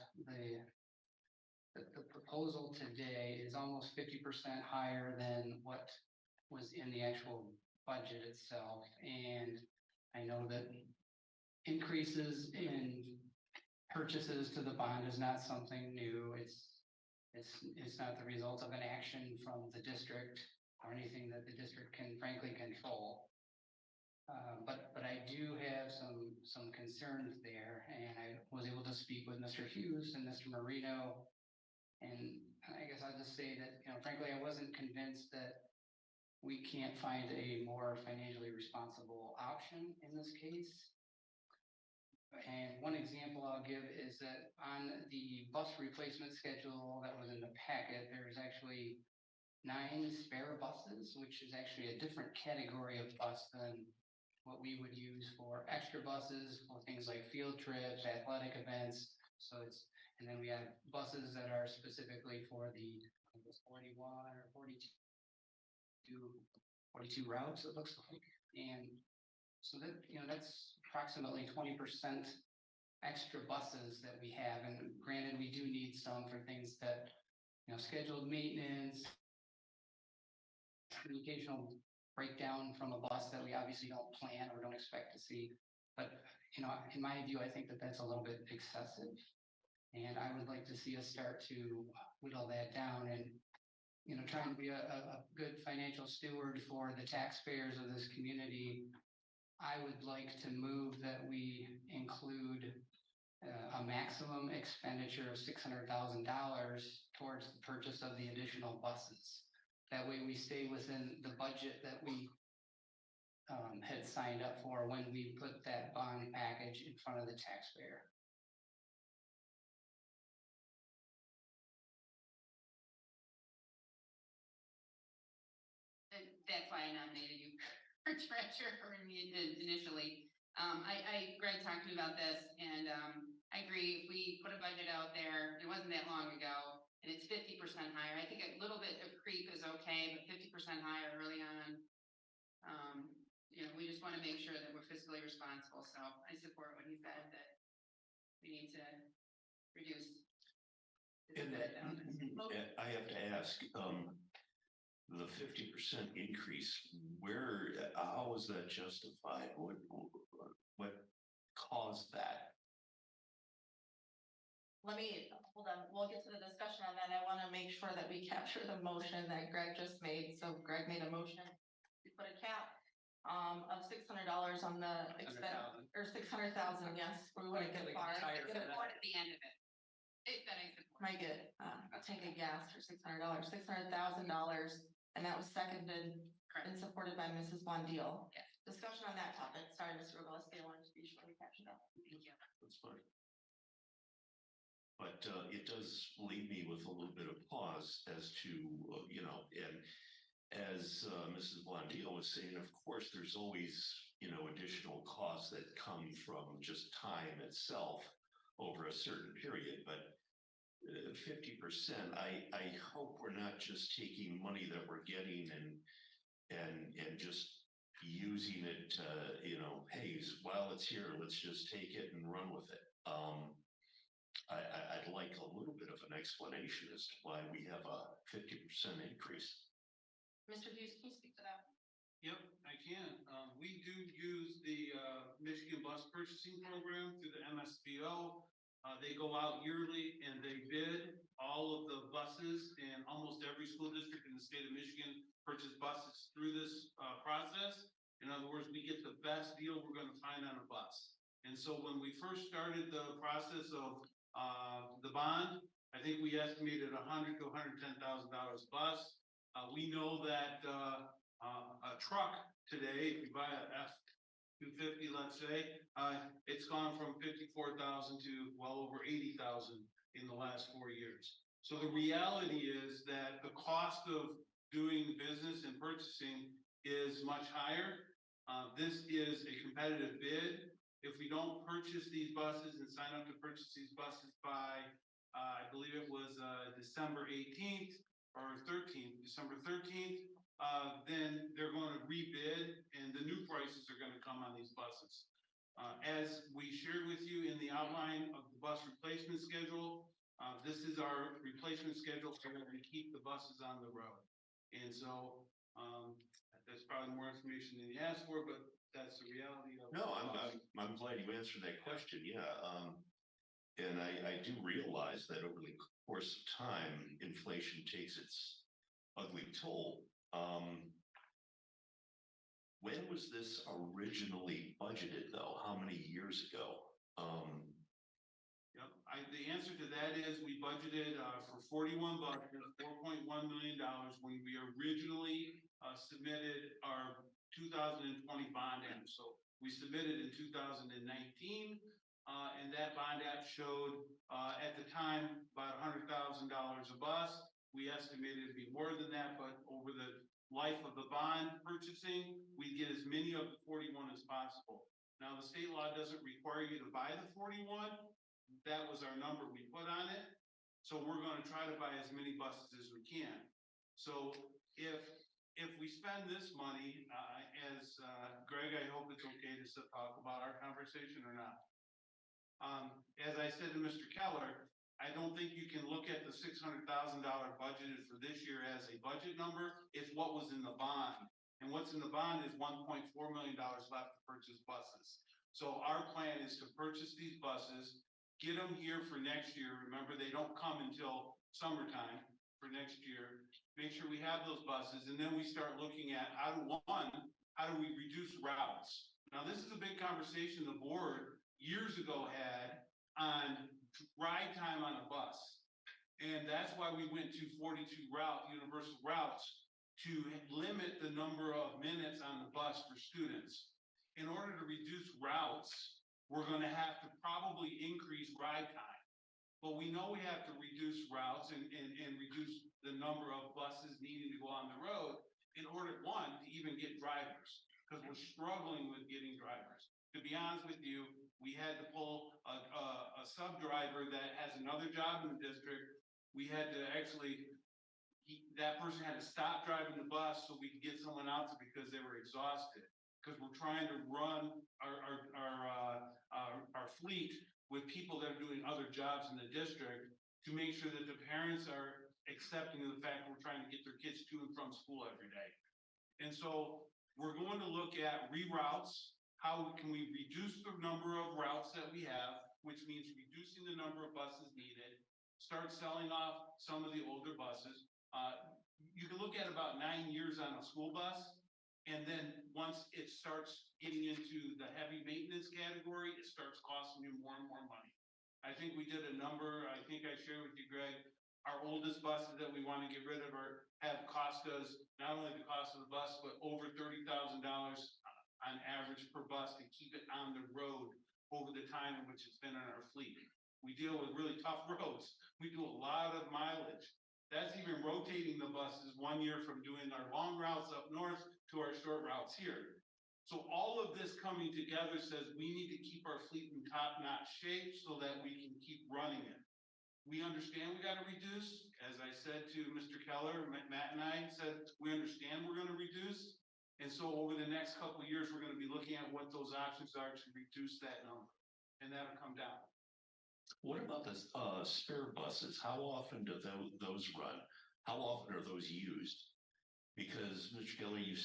the proposal today is almost 50% higher than what was in the actual budget itself, and I know that increases in purchases to the bond is not something new. It's not the result of an action from the district or anything that the district can frankly control. But I do have some concerns there, and I was able to speak with Mr. Hughes and Mr. Marino, and I guess I'll just say that, frankly, I wasn't convinced that we can't find a more financially responsible option in this case. And one example I'll give is that on the bus replacement schedule that was in the packet, there's actually 9 spare buses, which is actually a different category of bus than what we would use for extra buses for things like field trips, athletic events. So it's, and then we have buses that are specifically for the, I think it's 41 or 42 routes, it looks like. And so that, that's approximately 20% extra buses that we have. And granted, we do need some for things that, scheduled maintenance, the occasional breakdown from a bus that we obviously don't plan or don't expect to see. But, in my view, I think that that's a little bit excessive. And I would like to see us start to whittle that down and, trying to be a good financial steward for the taxpayers of this community. I would like to move that we include a maximum expenditure of $600,000 towards the purchase of the additional buses. That way we stay within the budget that we had signed up for when we put that bond package in front of the taxpayer. And that's why I nominated you for treasurer initially. Greg talked to me about this, and I agree. If we put a budget out there, it wasn't that long ago, and it's 50% higher. I think a little bit of creep is okay, but 50% higher early on. We just want to make sure that we're fiscally responsible. So I support what he said, that we need to reduce. And I have to ask, the 50% increase, how was that justified? What caused that? Let me, hold on, we'll get to the discussion on that. I want to make sure that we capture the motion that Greg just made. So Greg made a motion to put a cap of $600 on the expense, or 600,000, yes, we wouldn't get far. I support at the end of it. It said I support. Might get a tank of gas for $600, $600,000, and that was seconded and supported by Mrs. Bondeal. Yes. Discussion on that topic. Sorry, Mr. Rogalski, I wanted to be sure we captured that. Thank you. That's fine. But it does leave me with a little bit of pause as to, and as Mrs. Blondino was saying, of course, there's always, additional costs that come from just time itself over a certain period. But 50%, I hope we're not just taking money that we're getting and just using it to, hey, while it's here, let's just take it and run with it. I'd like a little bit of an explanation as to why we have a 50% increase. Mr. Hughes, can you speak to that? Yep, I can. We do use the Michigan Bus Purchasing Program through the MSBO. They go out yearly and they bid all of the buses, and almost every school district in the state of Michigan purchase buses through this process. In other words, we get the best deal we're going to find on a bus. And so when we first started the process of the bond, I think we estimated $100,000 to $110,000 a bus. We know that a truck today, if you buy a F-250, let's say, it's gone from 54,000 to well over 80,000 in the last 4 years. So the reality is that the cost of doing business and purchasing is much higher. This is a competitive bid. If we don't purchase these buses and sign up to purchase these buses by, I believe it was December 18th or 13th, December 13th, then they're going to rebid and the new prices are going to come on these buses. As we shared with you in the outline of the bus replacement schedule, this is our replacement schedule so that we keep the buses on the road. And so that's probably more information than you asked for, but that's the reality of it. No, I'm glad you answered that question. Yeah. And I do realize that over the course of time, inflation takes its ugly toll. When was this originally budgeted, though? How many years ago? Yep. The answer to that is we budgeted for 41 buses, $4.1 million when we originally submitted our 2020 bond app. So we submitted in 2019, and that bond app showed at the time about $100,000 a bus. We estimated it'd be more than that, but over the life of the bond purchasing, we get as many of the 41 as possible. Now, the state law doesn't require you to buy the 41. That was our number we put on it. So we're gonna try to buy as many buses as we can. So if we spend this money, Greg, I hope it's okay to talk about our conversation or not. As I said to Mr. Keller, I don't think you can look at the $600,000 budgeted for this year as a budget number. It's what was in the bond. And what's in the bond is $1.4 million left to purchase buses. So our plan is to purchase these buses, get them here for next year. Remember, they don't come until summertime for next year. Make sure we have those buses, and then we start looking at how do we reduce routes? Now, this is a big conversation the board years ago had on ride time on a bus. And that's why we went to 42 universal routes to limit the number of minutes on the bus for students. In order to reduce routes, we're gonna have to probably increase ride time. But we know we have to reduce routes and reduce the number of buses needing to go on the road in order, one, to even get drivers, because we're struggling with getting drivers. To be honest with you, we had to pull a sub driver that has another job in the district. We had to actually, that person had to stop driving the bus so we could get someone else because they were exhausted. Because we're trying to run our fleet with people that are doing other jobs in the district to make sure that the parents are accepting of the fact we're trying to get their kids to and from school every day. And so we're going to look at reroutes. How can we reduce the number of routes that we have, which means reducing the number of buses needed, start selling off some of the older buses. You can look at about 9 years on a school bus, and then once it starts getting into the heavy maintenance category, it starts costing you more and more money. I think we did a number, I think I shared with you, Greg, our oldest buses that we want to get rid of have cost us not only the cost of the bus, but over $30,000 on average per bus to keep it on the road over the time in which it's been on our fleet. We deal with really tough roads. We do a lot of mileage. That's even rotating the buses 1 year from doing our long routes up north to our short routes here. So all of this coming together says we need to keep our fleet in top-notch shape so that we can keep running it. We understand we got to reduce. As I said to Mr. Keller, Matt and I said, we understand we're going to reduce. And so over the next couple of years, we're going to be looking at what those options are to reduce that number. And that'll come down. What about the spare buses? How often do those run? How often are those used? Because Mr. Keller, you said